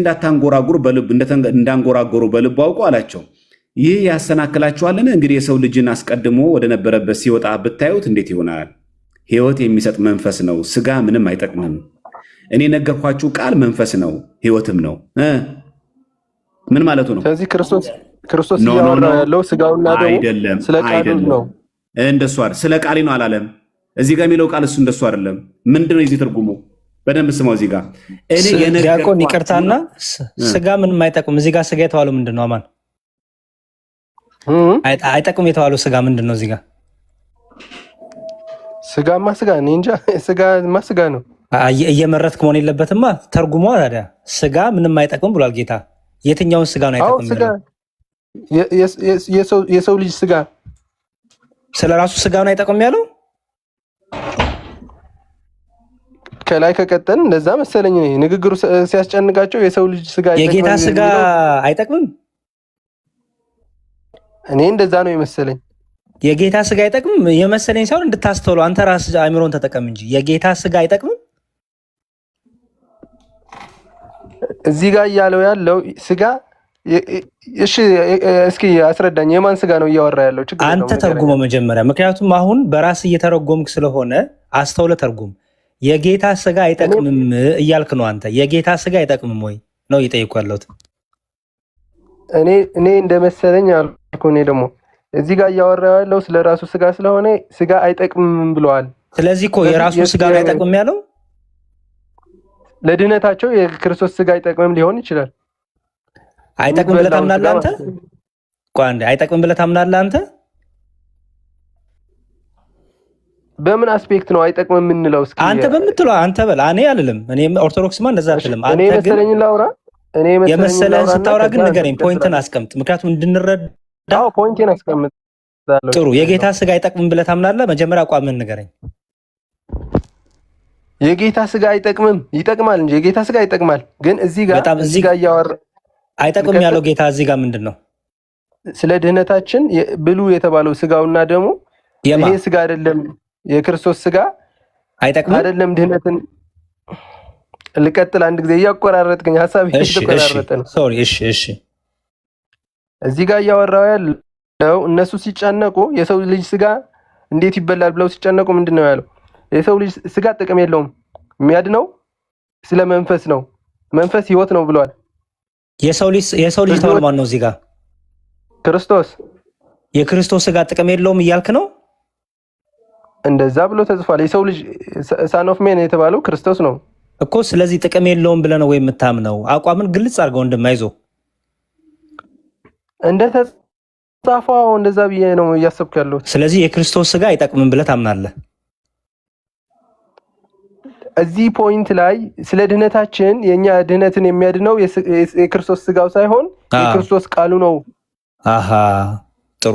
C: እንዳንጎራጎሩ በልቡ አውቁ አላቸው፣ ይህ ያሰናክላችኋልን? እንግዲህ የሰው ልጅን አስቀድሞ ወደ ነበረበት ሲወጣ ብታዩት እንዴት ይሆናል? ሕይወት የሚሰጥ መንፈስ ነው፣ ስጋ ምንም አይጠቅምም። እኔ ነገርኳችሁ ቃል መንፈስ ነው ሕይወትም ነው። ምን ማለቱ ነው?
B: ስለዚህ ክርስቶስ እያወራ ያለው ስጋውና ደሙ ስለ ቃሉ ነው።
C: እንደሱ አይደል? ስለ ቃሌ ነው አላለም። እዚህ ጋር የሚለው ቃል እሱ እንደሱ አይደለም። ምንድነው የዚህ ትርጉሙ? በደንብ ስማው። እዚህ ጋር
A: ዲያቆን ይቅርታና ስጋ ምንም አይጠቅም። እዚህ ጋር ስጋ የተባለው ምንድነው? አማን አይጠቅም የተባለው ስጋ ምንድነው? እዚህ ጋር
B: ስጋማ ስጋ እኔ እንጃ። ስጋማ ስጋ ነው።
A: እየመረጥክ መሆን የለበትማ። ተርጉሟ ታዲያ ስጋ ምንም አይጠቅም ብሏል ጌታ። የትኛውን ስጋ ነው አይጠቅም?
B: የሰው ልጅ ስጋ
A: ስለ ራሱ ስጋውን አይጠቅም ያለው
B: ከላይ ከቀጠን እንደዛ መሰለኝ። ንግግሩ ሲያስጨንቃቸው የሰው ልጅ ስጋ
A: የጌታ ስጋ አይጠቅምም።
B: እኔ እንደዛ ነው የመሰለኝ።
A: የጌታ ስጋ አይጠቅምም የመሰለኝ ሳይሆን እንድታስተውለው አንተ ራስህ አእምሮን ተጠቀም እንጂ የጌታ ስጋ አይጠቅምም።
B: እዚህ ጋር እያለው ያለው ስጋ እሺ፣ እስኪ አስረዳኝ። የማን ስጋ ነው እያወራ ያለው?
A: አንተ ተርጉሞ መጀመሪያ። ምክንያቱም አሁን በራስ እየተረጎምክ ስለሆነ አስተውለ ተርጉም። የጌታ ስጋ አይጠቅምም እያልክ ነው አንተ። የጌታ ስጋ አይጠቅምም ወይ ነው እየጠየኩ ያለሁት።
B: እኔ እንደመሰለኝ አልኩ። እኔ ደግሞ እዚህ ጋር እያወራ ያለው ስለ ራሱ ስጋ ስለሆነ ስጋ አይጠቅምም ብለዋል።
A: ስለዚህ እኮ የራሱ ስጋ ነው አይጠቅምም ያለው።
B: ለድህነታቸው የክርስቶስ ስጋ አይጠቅምም ሊሆን ይችላል።
A: አይጠቅምም ብለህ ታምናለህ አንተ? ቆይ አንዴ፣ አይጠቅምም ብለህ ታምናለህ አንተ?
B: በምን አስፔክት ነው አይጠቅምም የምንለው? እስኪ
A: አንተ በምትለው አንተ በል። እኔ አልልም። እኔ ኦርቶዶክስማ እንደዛ አትልም።
B: አንተ ግን
A: የመሰለህን ስታወራ ግን ንገረኝ፣ ፖይንትን አስቀምጥ። ምክንያቱም እንድንረዳ።
B: ፖይንቴን አስቀምጥ።
A: ጥሩ። የጌታ ስጋ አይጠቅምም ብለህ ታምናለህ? መጀመሪያ አቋምህን ንገረኝ።
B: የጌታ ስጋ አይጠቅምም። ይጠቅማል እንጂ የጌታ ስጋ ይጠቅማል። ግን እዚህ ጋር እያወራ
A: አይጠቅምም ያለው ጌታ እዚህ ጋር ምንድን ነው?
B: ስለ ድህነታችን ብሉ የተባለው ስጋውና ደግሞ ይሄ ስጋ አይደለም፣ የክርስቶስ ስጋ
A: አይጠቅምም
B: አይደለም ድህነትን። ልቀጥል አንድ ጊዜ እያቆራረጥከኝ ሐሳብ እየተቆራረጠ ነው።
A: ሶሪ እሺ
B: እዚህ ጋር እያወራው ያለው እነሱ ሲጨነቁ የሰው ልጅ ስጋ እንዴት ይበላል ብለው ሲጨነቁ ምንድነው ያለው? የሰው ልጅ ስጋ ጥቅም የለውም፣ የሚያድነው ስለ መንፈስ ነው፣ መንፈስ ህይወት ነው ብለዋል። የሰው ልጅ ተባለ ማን ነው እዚህ ጋር? ክርስቶስ።
A: የክርስቶስ ስጋ ጥቅም የለውም እያልክ ነው?
B: እንደዛ ብሎ ተጽፏል። የሰው ልጅ ሳን ኦፍ ሜን የተባለው ክርስቶስ ነው
A: እኮ። ስለዚህ ጥቅም የለውም ብለህ ነው ወይ የምታምነው? አቋምን ግልጽ አድርገው እንደማይዞ
B: እንደተጻፈው እንደዛ ብዬ ነው እያሰብኩ ያለሁት።
A: ስለዚህ የክርስቶስ ስጋ አይጠቅምም ብለህ ታምናለህ?
B: እዚህ ፖይንት ላይ ስለ ድህነታችን የኛ ድህነትን የሚያድነው የክርስቶስ ስጋው ሳይሆን የክርስቶስ ቃሉ ነው።
A: አሃ ጥሩ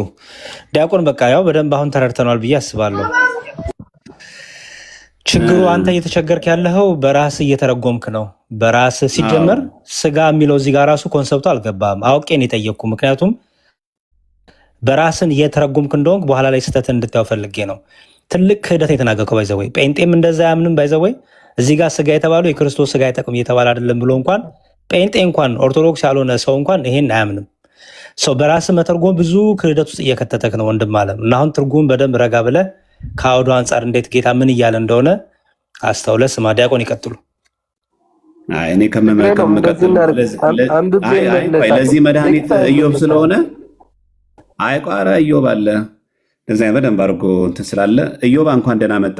A: ዲያቆን፣ በቃ ያው በደንብ አሁን ተረድተናል ብዬ አስባለሁ። ችግሩ አንተ እየተቸገርክ ያለኸው በራስ እየተረጎምክ ነው። በራስ ሲጀመር ስጋ የሚለው እዚህ ጋር ራሱ ኮንሰፕቱ አልገባም። አውቄን የጠየቅኩ ምክንያቱም በራስን እየተረጎምክ እንደሆንክ በኋላ ላይ ስህተት እንድታየው ፈልጌ ነው። ትልቅ ክህደት የተናገርከው ባይዘወይ ጴንጤም እንደዛ ያምንም ባይዘወይ እዚህ ጋር ስጋ የተባለው የክርስቶስ ስጋ አይጠቅም እየተባለ አይደለም ብሎ እንኳን ጴንጤ እንኳን ኦርቶዶክስ ያልሆነ ሰው እንኳን ይሄን አያምንም። ሰው በራስ መተርጎም ብዙ ክህደት ውስጥ እየከተተክ ነው ወንድም አለም። እና አሁን ትርጉም በደንብ ረጋ ብለህ ከአውዱ አንጻር እንዴት ጌታ ምን እያለ እንደሆነ አስተውለ ስማ። ዲያቆን ይቀጥሉ።
C: እኔ ለዚህ መድኃኒት ኢዮብ ስለሆነ አይቋረ ኢዮብ አለ እንደዚያ በደንብ አድርጎ እንትን ስላለ ኢዮብ እንኳን ደህና መጣ።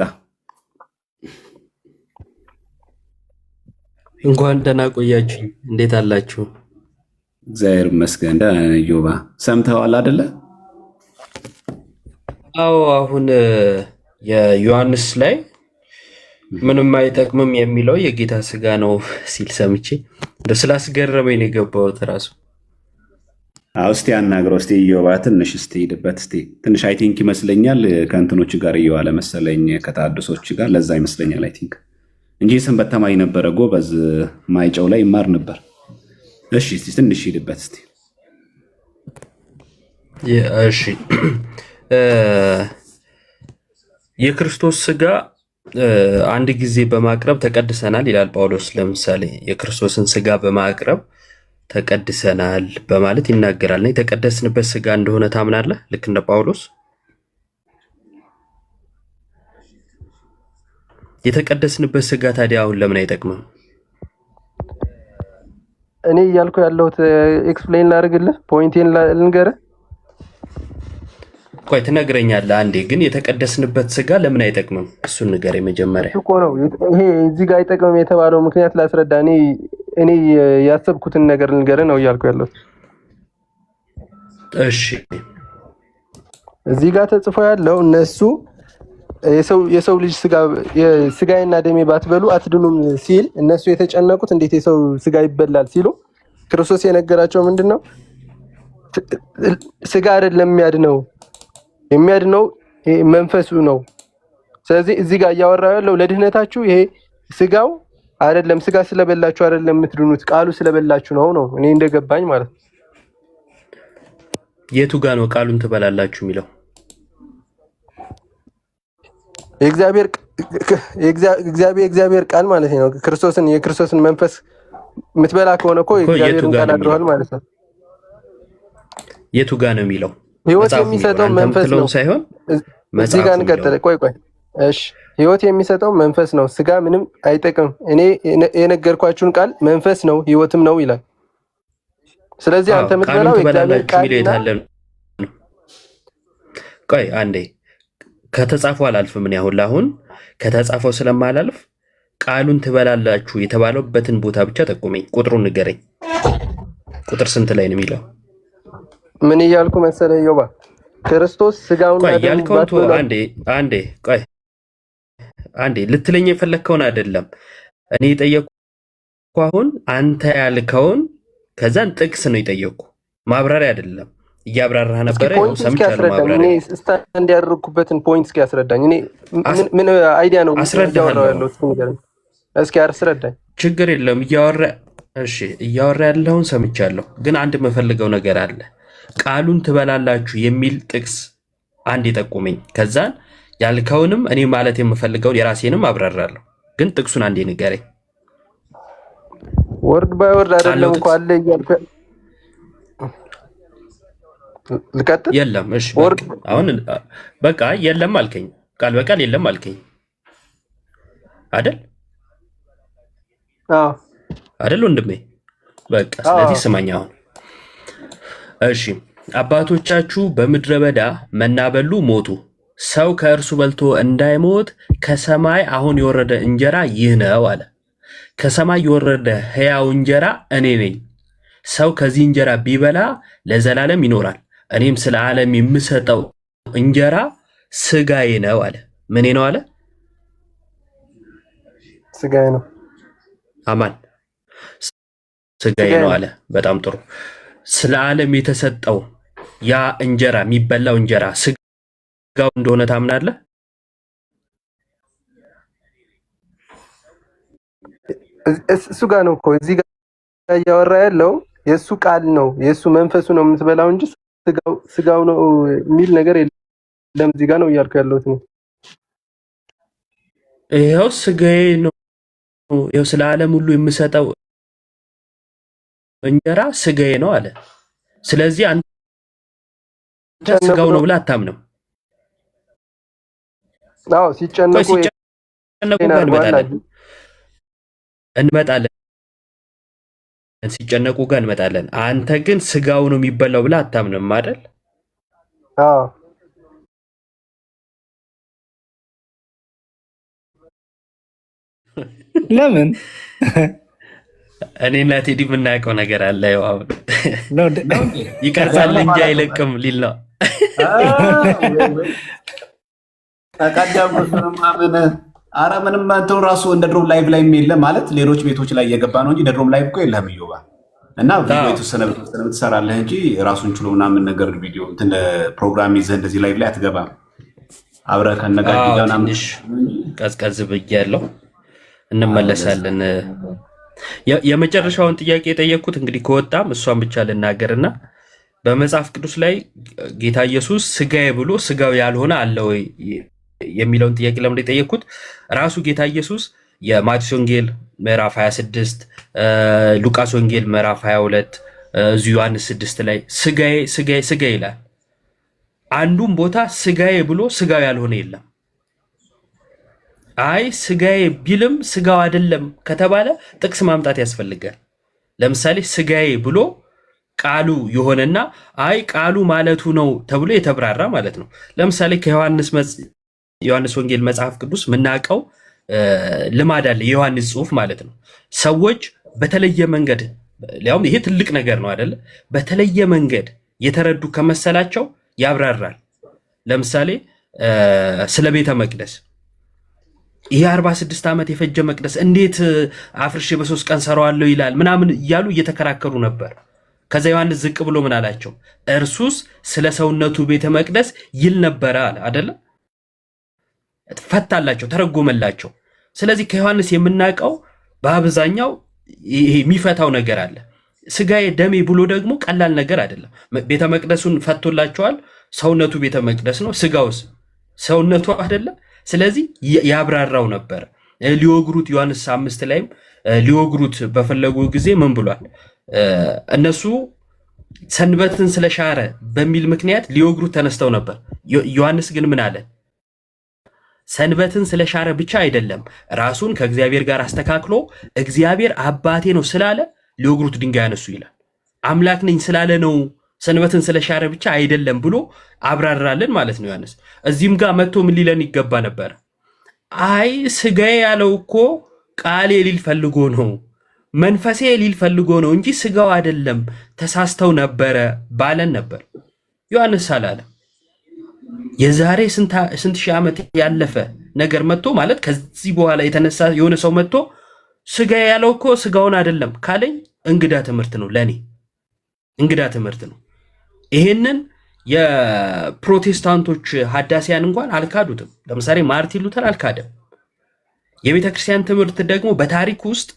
D: እንኳን ደህና ቆያችሁኝ። እንዴት አላችሁ?
C: እግዚአብሔር ይመስገን ደህና ነን። ኢዮብ ሰምተዋል አይደለ?
D: አዎ አሁን የዮሐንስ ላይ ምንም አይጠቅምም የሚለው የጌታ ስጋ ነው ሲል ሰምቼ እንደው ስላስገረመኝ ነው የገባሁት ራሱ።
C: እስቲ አናግረው እስቲ ኢዮብ ትንሽ እስቲ ሄድበት እስቲ ትንሽ አይ ቲንክ ይመስለኛል ከእንትኖች ጋር እየዋለ መሰለኝ ከታድሶች ጋር ለዛ ይመስለኛል አይ ቲንክ እንጂ ሰንበት ተማሪ ነበረ ጎበዝ ማይጨው ላይ ይማር ነበር። እሺ እስቲ ትንሽ ሄድበት እስቲ።
D: እሺ የክርስቶስ ስጋ አንድ ጊዜ በማቅረብ ተቀድሰናል ይላል ጳውሎስ። ለምሳሌ የክርስቶስን ስጋ በማቅረብ ተቀድሰናል በማለት ይናገራል። የተቀደስንበት ስጋ እንደሆነ ታምናለህ? ልክ እንደ ጳውሎስ የተቀደስንበት ስጋ ታዲያ አሁን ለምን አይጠቅምም?
B: እኔ እያልኩ ያለሁት ኤክስፕሌን ላድርግልህ፣ ፖይንቴን ልንገርህ።
D: ቆይ ትነግረኛለህ አንዴ። ግን የተቀደስንበት ስጋ ለምን አይጠቅምም? እሱን ንገረኝ መጀመሪያ።
B: እኮ ነው ይሄ እዚህ ጋር አይጠቅምም የተባለው ምክንያት ላስረዳ። እኔ ያሰብኩትን ነገር ልንገርህ ነው እያልኩ ያለሁት።
D: እሺ
B: እዚህ ጋር ተጽፎ ያለው እነሱ የሰው ልጅ ስጋዬና ደሜ ባትበሉ አትድኑም ሲል እነሱ የተጨነቁት እንዴት የሰው ስጋ ይበላል ሲሉ ክርስቶስ የነገራቸው ምንድነው? ስጋ አይደለም የሚያድነው መንፈሱ ነው። ስለዚህ እዚህ ጋር እያወራው ያለው ለድህነታችሁ ይሄ ስጋው አይደለም፣ ስጋ ስለበላችሁ አይደለም የምትድኑት ቃሉ ስለበላችሁ ነው እኔ እንደገባኝ ማለት ነው።
D: የቱ ጋር ነው ቃሉን ትበላላችሁ የሚለው?
B: የእግዚአብሔር ቃል ማለት ነው። የክርስቶስን መንፈስ የምትበላ ከሆነ እኮ የእግዚአብሔርን ቃል አድረዋል ማለት ነው።
D: የቱ ጋር ነው የሚለው?
B: ህይወት የሚሰጠው መንፈስ ነው ሳይሆን እዚህ ጋር እንቀጥል። ቆይ እሺ፣ ህይወት የሚሰጠው መንፈስ ነው፣ ስጋ ምንም አይጠቅም። እኔ የነገርኳችሁን ቃል መንፈስ ነው ህይወትም ነው ይላል። ስለዚህ አንተ የምትበላው የእግዚአብሔር ቃል ነው።
D: ቆይ አንዴ ከተጻፈው አላልፍም። እኔ አሁን ከተጻፈው ስለማላልፍ ቃሉን ትበላላችሁ የተባለበትን ቦታ ብቻ ጠቁመኝ፣ ቁጥሩን ንገረኝ። ቁጥር ስንት ላይ ነው የሚለው?
B: ምን እያልኩ መሰለህ ዮባ? ክርስቶስ ስጋውና
D: ያልከውን አንዴ ልትለኝ የፈለግከውን አይደለም እኔ የጠየቅኩ። አሁን አንተ ያልከውን ከዛን ጥቅስ ነው የጠየቅኩ፣ ማብራሪያ አይደለም። እያብራራህ ነበረ ሰምቻለሁ። ማብራሪያ
B: ስታንድ ያደረኩበትን ፖይንት እስኪ አስረዳኝ። እኔ ምን አይዲያ ነው እያወራሁ ያለሁት? እስኪ አስረዳኝ።
D: ችግር የለም እያወራ ያለውን ሰምቻለሁ። ግን አንድ የምፈልገው ነገር አለ። ቃሉን ትበላላችሁ የሚል ጥቅስ አንድ የጠቁመኝ። ከዛን ያልከውንም እኔ ማለት የምፈልገውን የራሴንም አብራራለሁ። ግን ጥቅሱን አንዴ ንገረኝ።
B: ወርድ ባይ ወርድ አይደለም እኮ አለ እያልኩ ልቀጥል።
D: የለም እሺ፣ አሁን በቃ የለም አልከኝ፣ ቃል በቃል የለም አልከኝ አይደል?
B: አዎ
D: አይደል ወንድሜ? በቃ ስለዚህ ስማኝ አሁን። እሺ አባቶቻችሁ በምድረ በዳ መና በሉ ሞቱ። ሰው ከእርሱ በልቶ እንዳይሞት ከሰማይ አሁን የወረደ እንጀራ ይህ ነው አለ። ከሰማይ የወረደ ሕያው እንጀራ እኔ ነኝ። ሰው ከዚህ እንጀራ ቢበላ ለዘላለም ይኖራል። እኔም ስለ ዓለም የምሰጠው እንጀራ ስጋዬ ነው አለ። ምኔ ነው አለ?
B: ስጋዬ ነው።
D: አማን ስጋዬ ነው አለ። በጣም ጥሩ። ስለ ዓለም የተሰጠው ያ እንጀራ የሚበላው እንጀራ ስጋው እንደሆነ ታምናለህ?
B: እሱ ጋር ነው እኮ እዚህ ጋር እያወራ ያለው የእሱ ቃል ነው፣ የእሱ መንፈሱ ነው የምትበላው እንጂ ስጋው ነው የሚል ነገር የለም። እዚህ ጋር ነው እያልኩ ያለሁት ነው።
D: ይኸው ስጋዬ ነው፣ ይኸው ስለ ዓለም ሁሉ የምሰጠው እንጀራ ስጋዬ ነው አለ። ስለዚህ አንተ ስጋው ነው ብለህ አታምንም?
B: አዎ ሲጨነቁ
D: እንመጣለን ሲጨነቁ ጋር እንመጣለን። አንተ ግን ስጋው ነው የሚበላው ብለህ አታምንም አይደል?
B: አዎ
A: ለምን?
D: እኔና ቴዲ የምናውቀው ነገር አለ። ያው አሁን ይቀርጻል እንጂ አይለቅም ሊል ነው።
C: አረ ምንም አንተው ራሱ እንደ ድሮም ላይቭ ላይ የለም ማለት ሌሎች ቤቶች ላይ እየገባ ነው እንጂ እንደ ድሮም ላይቭ እኮ የለህም። እዮባ እና ቪዲዮ የተወሰነ ትሰራለህ እንጂ ራሱን ችሎ ምናምን ነገር ቪዲዮ እንትን ፕሮግራም ይዘህ እንደዚህ ላይቭ ላይ አትገባም። አብረህ ከነጋዴ ጋር ምናምን
D: ቀዝቀዝ ብያለሁ። እንመለሳለን። የመጨረሻውን ጥያቄ የጠየቅኩት እንግዲህ ከወጣም እሷን ብቻ ልናገርና በመጽሐፍ ቅዱስ ላይ ጌታ ኢየሱስ ስጋዬ ብሎ ስጋው ያልሆነ አለ ወይ የሚለውን ጥያቄ ለምን የጠየቅኩት ራሱ ጌታ ኢየሱስ የማቴዎስ ወንጌል ምዕራፍ 26 ሉቃስ ወንጌል ምዕራፍ 22 እዚሁ ዮሐንስ 6 ላይ ስጋዬ ስጋዬ ስጋዬ ይላል። አንዱም ቦታ ስጋዬ ብሎ ስጋው ያልሆነ የለም። አይ ስጋዬ ቢልም ስጋው አይደለም ከተባለ ጥቅስ ማምጣት ያስፈልጋል። ለምሳሌ ስጋዬ ብሎ ቃሉ የሆነና አይ ቃሉ ማለቱ ነው ተብሎ የተብራራ ማለት ነው። ለምሳሌ ከዮሐንስ ወንጌል መጽሐፍ ቅዱስ የምናውቀው ልማድ አለ፣ የዮሐንስ ጽሑፍ ማለት ነው። ሰዎች በተለየ መንገድ ሊያውም ይሄ ትልቅ ነገር ነው አይደለ? በተለየ መንገድ የተረዱ ከመሰላቸው ያብራራል። ለምሳሌ ስለ ቤተ መቅደስ ይሄ 46 ዓመት የፈጀ መቅደስ እንዴት አፍርሼ በ3 ቀን ሰራዋለሁ ይላል ምናምን እያሉ እየተከራከሩ ነበር። ከዛ ዮሐንስ ዝቅ ብሎ ምን አላቸው? እርሱስ ስለ ሰውነቱ ቤተ መቅደስ ይል ነበረ አለ አይደለ? ፈታላቸው፣ ተረጎመላቸው። ስለዚህ ከዮሐንስ የምናውቀው በአብዛኛው ይሄ የሚፈታው ነገር አለ። ስጋዬ ደሜ ብሎ ደግሞ ቀላል ነገር አይደለም። ቤተ መቅደሱን ፈቶላቸዋል። ሰውነቱ ቤተ መቅደስ ነው፣ ስጋውስ ሰውነቱ አይደለ? ስለዚህ ያብራራው ነበር። ሊወግሩት ዮሐንስ 5 ላይም ሊወግሩት በፈለጉ ጊዜ ምን ብሏል? እነሱ ሰንበትን ስለሻረ በሚል ምክንያት ሊወግሩት ተነስተው ነበር። ዮሐንስ ግን ምን አለ? ሰንበትን ስለሻረ ብቻ አይደለም ራሱን ከእግዚአብሔር ጋር አስተካክሎ እግዚአብሔር አባቴ ነው ስላለ ሊወግሩት ድንጋይ ያነሱ ይላል። አምላክ ነኝ ስላለ ነው ሰንበትን ስለሻረ ብቻ አይደለም ብሎ አብራራለን ማለት ነው ዮሐንስ። እዚህም ጋር መጥቶ ምን ሊለን ይገባ ነበር? አይ ስጋዬ ያለው እኮ ቃሌ ሊል ፈልጎ ነው፣ መንፈሴ ሊል ፈልጎ ነው እንጂ ስጋው አይደለም፣ ተሳስተው ነበረ ባለን ነበር። ዮሐንስ አላለም። የዛሬ ስንት ሺህ ዓመት ያለፈ ነገር መጥቶ ማለት ከዚህ በኋላ የተነሳ የሆነ ሰው መጥቶ ስጋዬ ያለው እኮ ስጋውን አይደለም ካለኝ እንግዳ ትምህርት ነው፣ ለኔ እንግዳ ትምህርት ነው። ይሄንን የፕሮቴስታንቶች ሐዳሲያን እንኳን አልካዱትም። ለምሳሌ ማርቲን ሉተር አልካደም። የቤተ ክርስቲያን ትምህርት ደግሞ በታሪክ ውስጥ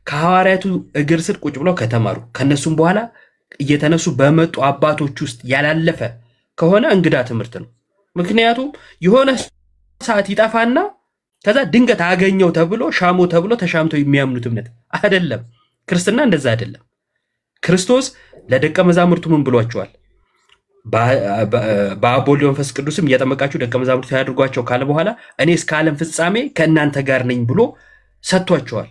D: ከሐዋርያቱ እግር ስር ቁጭ ብለው ከተማሩ ከነሱም በኋላ እየተነሱ በመጡ አባቶች ውስጥ ያላለፈ ከሆነ እንግዳ ትምህርት ነው። ምክንያቱም የሆነ ሰዓት ይጠፋና ከዛ ድንገት አገኘው ተብሎ ሻሞ ተብሎ ተሻምተው የሚያምኑት እምነት አይደለም። ክርስትና እንደዛ አይደለም። ክርስቶስ ለደቀ መዛሙርቱ ምን ብሏቸዋል? በአብ በወልድ በመንፈስ ቅዱስም እያጠመቃችሁ ደቀ መዛሙርቱ ያድርጓቸው ካለ በኋላ እኔ እስከ ዓለም ፍጻሜ ከእናንተ ጋር ነኝ ብሎ ሰጥቷቸዋል።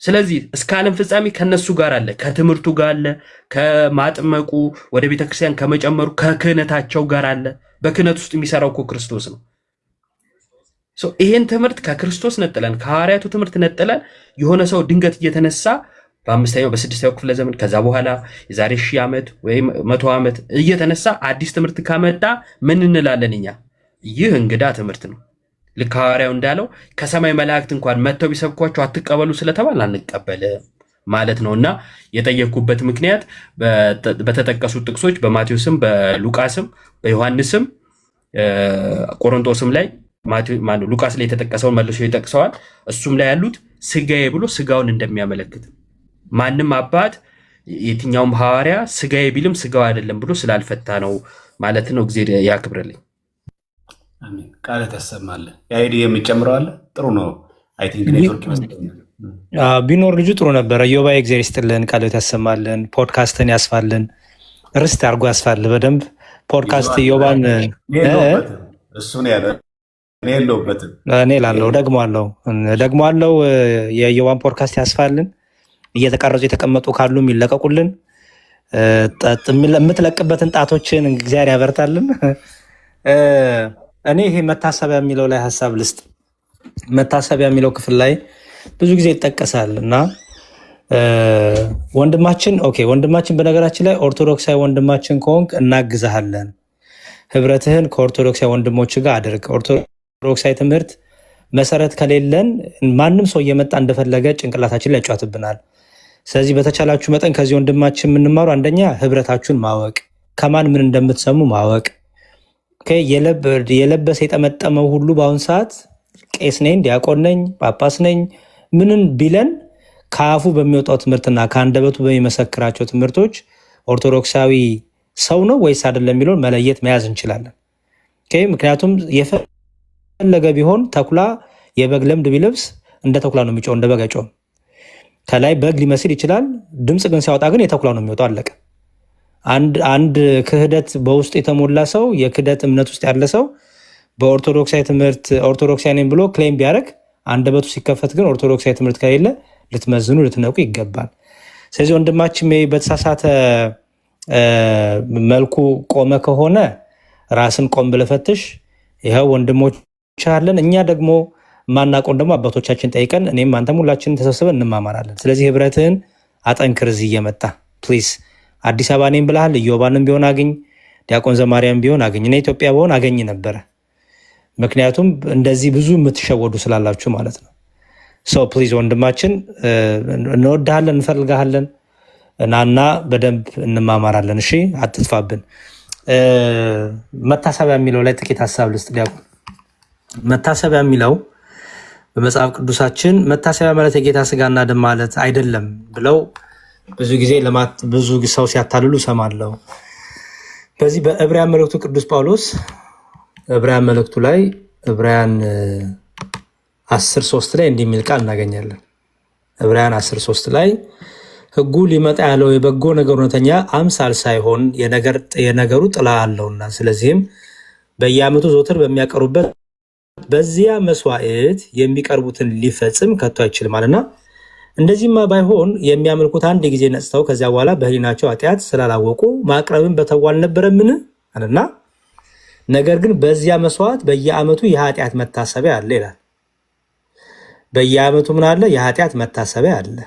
D: ስለዚህ እስከ ዓለም ፍጻሜ ከነሱ ጋር አለ፣ ከትምህርቱ ጋር አለ፣ ከማጥመቁ ወደ ቤተክርስቲያን ከመጨመሩ ከክህነታቸው ጋር አለ። በክህነት ውስጥ የሚሰራው እኮ ክርስቶስ ነው። ይሄን ትምህርት ከክርስቶስ ነጥለን ከሐዋርያቱ ትምህርት ነጥለን የሆነ ሰው ድንገት እየተነሳ በ5ኛው በ6ኛው ክፍለ ዘመን ከዛ በኋላ የዛሬ 1000 ዓመት ወይም 100 ዓመት እየተነሳ አዲስ ትምህርት ካመጣ ምን እንላለን እኛ? ይህ እንግዳ ትምህርት ነው። ልክ ሐዋርያው እንዳለው ከሰማይ መላእክት እንኳን መጥተው ቢሰብኳቸው አትቀበሉ ስለተባል አንቀበልም ማለት ነውና የጠየኩበት ምክንያት በተጠቀሱት ጥቅሶች በማቴዎስም በሉቃስም በዮሐንስም ቆሮንቶስም ላይ ሉቃስ ላይ የተጠቀሰውን መልሶ ይጠቅሰዋል። እሱም ላይ ያሉት ስጋዬ ብሎ ስጋውን እንደሚያመለክት ማንም አባት የትኛውም ሐዋርያ ስጋዬ ቢልም ስጋው አይደለም ብሎ ስላልፈታ ነው ማለት ነው። ጊዜ ያክብርልኝ።
C: አሜን። ቃል ተሰማለ ያይዲ የሚጨምረዋል። ጥሩ ነው። አይ ቲንክ ኔትወርክ ይመስለኛል
A: ቢኖር ልጁ ጥሩ ነበረ። ዮባ እግዚአብሔር ይስጥልን፣ ቃል ያሰማልን፣ ፖድካስትን ያስፋልን፣ ርስት አድርጎ ያስፋል በደንብ ፖድካስት ዮባን
C: እሱ ነው ያለ
A: እኔ ላለው ደግሞ አለው የዮባን ፖድካስት ያስፋልን። እየተቀረጹ የተቀመጡ ካሉ የሚለቀቁልን የምትለቅበትን ጣቶችን እግዚአብሔር ያበርታልን። እኔ ይሄ መታሰቢያ የሚለው ላይ ሀሳብ ልስጥ። መታሰቢያ የሚለው ክፍል ላይ ብዙ ጊዜ ይጠቀሳል እና ወንድማችን በነገራችን ላይ ኦርቶዶክሳዊ ወንድማችን ከሆንክ እናግዛሃለን። ህብረትህን ከኦርቶዶክሳዊ ወንድሞች ጋር አድርግ። ኦርቶዶክሳዊ ትምህርት መሰረት ከሌለን ማንም ሰው እየመጣ እንደፈለገ ጭንቅላታችን ላይ ያጫወትብናል። ስለዚህ በተቻላችሁ መጠን ከዚህ ወንድማችን የምንማሩ አንደኛ ህብረታችሁን ማወቅ፣ ከማን ምን እንደምትሰሙ ማወቅ። የለበሰ የጠመጠመው ሁሉ በአሁን ሰዓት ቄስ ነኝ፣ ዲያቆን ነኝ፣ ጳጳስ ነኝ ምንን ቢለን ከአፉ በሚወጣው ትምህርትና ከአንደበቱ በሚመሰክራቸው ትምህርቶች ኦርቶዶክሳዊ ሰው ነው ወይስ አይደለም የሚለውን መለየት መያዝ እንችላለን። ምክንያቱም የፈለገ ቢሆን ተኩላ የበግ ለምድ ቢለብስ እንደ ተኩላ ነው የሚጮህ፣ እንደ በግ አይጮህም። ከላይ በግ ሊመስል ይችላል፣ ድምፅ ግን ሲያወጣ ግን የተኩላ ነው የሚወጣው። አለቀ። አንድ ክህደት በውስጡ የተሞላ ሰው፣ የክህደት እምነት ውስጥ ያለ ሰው በኦርቶዶክሳዊ ትምህርት ኦርቶዶክሳዊ ነኝ ብሎ ክሌም ቢያደርግ አንደበቱ ሲከፈት ግን ኦርቶዶክሳዊ ትምህርት ከሌለ ልትመዝኑ ልትነቁ ይገባል። ስለዚህ ወንድማችን በተሳሳተ መልኩ ቆመ ከሆነ ራስን ቆም ብለህ ፈትሽ። ይኸው ወንድሞች አለን። እኛ ደግሞ ማናቆን ደግሞ አባቶቻችን ጠይቀን እኔም አንተም ሁላችንን ተሰብስበን እንማማራለን። ስለዚህ ህብረትህን አጠንክር። እዚህ እየመጣ ፕሊዝ አዲስ አበባ እኔም ብልሃል። ኢዮባንም ቢሆን አግኝ፣ ዲያቆን ዘማርያም ቢሆን አግኝ። እኔ ኢትዮጵያ በሆን አገኝ ነበረ። ምክንያቱም እንደዚህ ብዙ የምትሸወዱ ስላላችሁ ማለት ነው። ፕሊዝ ወንድማችን እንወድሃለን፣ እንፈልግሃለን። እናና በደንብ እንማማራለን። እሺ አትጥፋብን። መታሰቢያ የሚለው ላይ ጥቂት ሀሳብ ልስጥ። ዲያቆን መታሰቢያ የሚለው በመጽሐፍ ቅዱሳችን መታሰቢያ ማለት የጌታ ስጋና ደም ማለት አይደለም ብለው ብዙ ጊዜ ብዙ ሰው ሲያታልሉ ሰማለሁ። በዚህ በዕብራውያን መልእክቱ ቅዱስ ጳውሎስ ዕብራውያን መልእክቱ ላይ ዕብራውያን 10:3 ላይ እንዲህ የሚል ቃል እናገኛለን። ዕብራውያን 10:3 ላይ ሕጉ ሊመጣ ያለው የበጎ ነገር እውነተኛ አምሳል ሳይሆን የነገሩ ጥላ አለውና፣ ስለዚህም በየዓመቱ ዘወትር በሚያቀርቡበት በዚያ መስዋዕት የሚቀርቡትን ሊፈጽም ከቶ አይችልማልና፣ እንደዚህማ ባይሆን የሚያመልኩት አንድ ጊዜ ነጽተው ከዚያ በኋላ በሕሊናቸው ኃጢአት ስላላወቁ ማቅረብን በተዉ አልነበረምን አለና፣ ነገር ግን በዚያ መስዋዕት በየዓመቱ የኃጢአት መታሰቢያ አለ ይላል። በየዓመቱ ምን አለ? የኃጢአት መታሰቢያ አለ።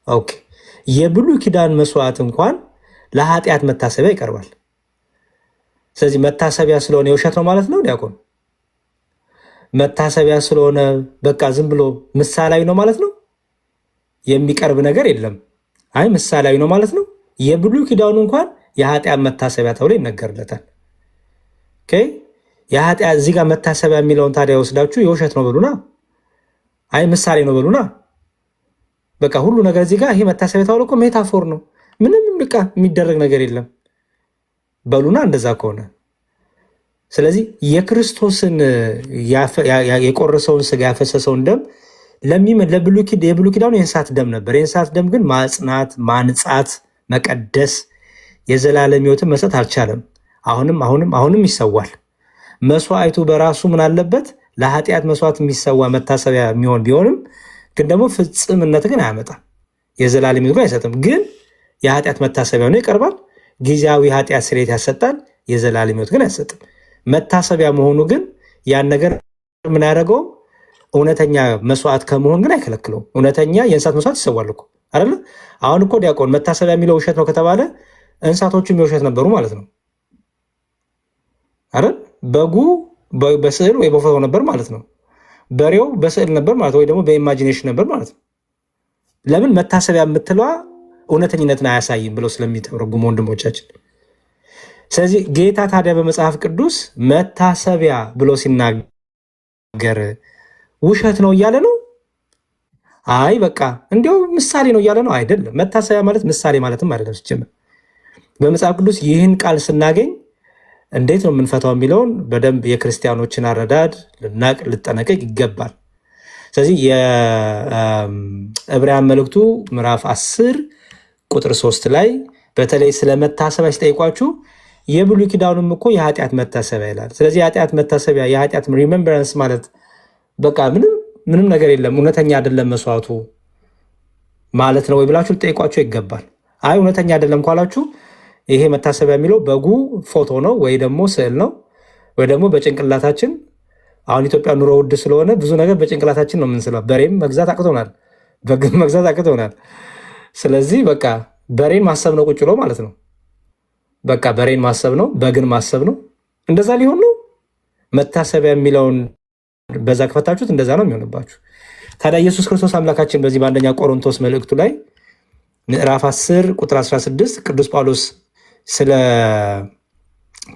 A: ኦኬ። የብሉይ ኪዳን መስዋዕት እንኳን ለኃጢአት መታሰቢያ ይቀርባል። ስለዚህ መታሰቢያ ስለሆነ የውሸት ነው ማለት ነው ዲያቆን? መታሰቢያ ስለሆነ በቃ ዝም ብሎ ምሳሌያዊ ነው ማለት ነው? የሚቀርብ ነገር የለም። አይ ምሳሌያዊ ነው ማለት ነው። የብሉይ ኪዳኑ እንኳን የኃጢአት መታሰቢያ ተብሎ ይነገርለታል። ኦኬ። የኃጢአት እዚህ ጋር መታሰቢያ የሚለውን ታዲያ ወስዳችሁ የውሸት ነው በሉና፣ አይ ምሳሌ ነው በሉና። በቃ ሁሉ ነገር እዚህ ጋር ይሄ መታሰቢያ ተብሎ እኮ ሜታፎር ነው፣ ምንም በቃ የሚደረግ ነገር የለም በሉና። እንደዛ ከሆነ ስለዚህ የክርስቶስን የቆረሰውን ስጋ ያፈሰሰውን ደም የብሉይ ኪዳኑ የእንስሳት ደም ነበር። የእንስሳት ደም ግን ማጽናት፣ ማንጻት፣ መቀደስ የዘላለም ሕይወትን መስጠት አልቻለም። አሁንም ይሰዋል። መስዋዕቱ በራሱ ምን አለበት? ለኃጢአት መስዋዕት የሚሰዋ መታሰቢያ የሚሆን ቢሆንም ግን ደግሞ ፍጽምነት ግን አያመጣም። የዘላለም ሕይወት አይሰጥም። ግን የኃጢአት መታሰቢያ ሆኖ ይቀርባል። ጊዜያዊ ኃጢአት ስርየት ያሰጣል። የዘላለም ሕይወት ግን አይሰጥም። መታሰቢያ መሆኑ ግን ያን ነገር ምን ያደረገውም እውነተኛ መስዋዕት ከመሆን ግን አይከለክለውም። እውነተኛ የእንስሳት መስዋዕት ይሰዋል እኮ አይደለ? አሁን እኮ ዲያቆን መታሰቢያ የሚለው ውሸት ነው ከተባለ እንስሳቶቹም የውሸት ነበሩ ማለት ነው አይደል? በጉ በስዕል ወይ በፎቶ ነበር ማለት ነው። በሬው በስዕል ነበር ማለት ወይ ደግሞ በኢማጂኔሽን ነበር ማለት ነው። ለምን? መታሰቢያ የምትለዋ እውነተኝነትን አያሳይም ብለው ስለሚተረጉሙ ወንድሞቻችን። ስለዚህ ጌታ ታዲያ በመጽሐፍ ቅዱስ መታሰቢያ ብሎ ሲናገር ውሸት ነው እያለ ነው? አይ በቃ እንዲያው ምሳሌ ነው እያለ ነው? አይደለም። መታሰቢያ ማለት ምሳሌ ማለትም አይደለም። ሲጀምር በመጽሐፍ ቅዱስ ይህን ቃል ስናገኝ እንዴት ነው የምንፈታው የሚለውን በደንብ የክርስቲያኖችን አረዳድ ልናቅ ልጠነቀቅ ይገባል። ስለዚህ የዕብራውያን መልእክቱ ምዕራፍ 10 ቁጥር 3 ላይ በተለይ ስለ መታሰቢያ ሲጠይቋችሁ የብሉይ ኪዳኑም እኮ የኃጢአት መታሰቢያ ይላል። ስለዚህ የኃጢአት መታሰቢያ የኃጢአት ሪሜምበራንስ ማለት በቃ ምንም ነገር የለም እውነተኛ አይደለም መስዋዕቱ ማለት ነው ወይ ብላችሁ ልጠይቋቸው ይገባል። አይ እውነተኛ አይደለም ካላችሁ ይሄ መታሰቢያ የሚለው በጉ ፎቶ ነው ወይ ደግሞ ስዕል ነው ወይ ደግሞ በጭንቅላታችን አሁን ኢትዮጵያ ኑሮ ውድ ስለሆነ ብዙ ነገር በጭንቅላታችን ነው የምንስለው። በሬም መግዛት አቅቶናል፣ በግም መግዛት አቅቶናል። ስለዚህ በቃ በሬን ማሰብ ነው ቁጭ ብሎ ማለት ነው። በቃ በሬን ማሰብ ነው፣ በግን ማሰብ ነው። እንደዛ ሊሆን ነው። መታሰቢያ የሚለውን በዛ ከፈታችሁት እንደዛ ነው የሚሆንባችሁ። ታዲያ ኢየሱስ ክርስቶስ አምላካችን በዚህ በአንደኛ ቆሮንቶስ መልእክቱ ላይ ምዕራፍ 10 ቁጥር 16 ቅዱስ ጳውሎስ ስለ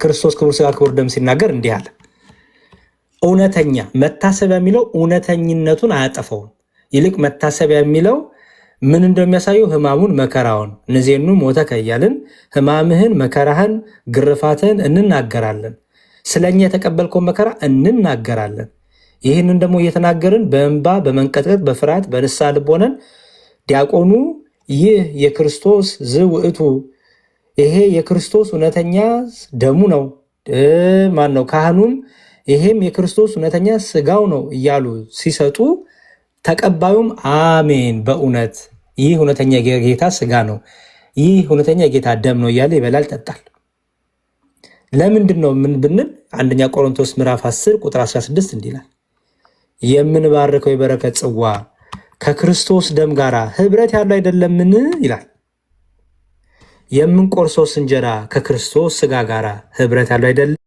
A: ክርስቶስ ክቡር ሥጋ ክቡር ደም ሲናገር እንዲህ አለ። እውነተኛ መታሰቢያ የሚለው እውነተኝነቱን አያጠፈውም። ይልቅ መታሰቢያ የሚለው ምን እንደሚያሳየው ሕማሙን መከራውን እነዚህኑ ሞተ ከያልን ሕማምህን መከራህን ግርፋትህን እንናገራለን። ስለኛ የተቀበልከውን መከራ እንናገራለን። ይህንን ደግሞ እየተናገርን በእንባ በመንቀጥቀጥ በፍርሃት በንስሐ ልብ ሆነን ዲያቆኑ ይህ የክርስቶስ ዝውዕቱ ይሄ የክርስቶስ እውነተኛ ደሙ ነው ማን ነው ካህኑም ይሄም የክርስቶስ እውነተኛ ስጋው ነው እያሉ ሲሰጡ ተቀባዩም አሜን በእውነት ይህ እውነተኛ የጌታ ስጋ ነው፣ ይህ እውነተኛ የጌታ ደም ነው እያለ ይበላል ጠጣል። ለምንድን ነው ምን ብንል አንደኛ ቆሮንቶስ ምዕራፍ 10 ቁጥር 16 እንዲላል የምንባርከው የበረከት ጽዋ ከክርስቶስ ደም ጋር ህብረት ያለው አይደለምን ይላል። የምንቆርሰውስ እንጀራ ከክርስቶስ ስጋ ጋር ህብረት ያለው አይደለም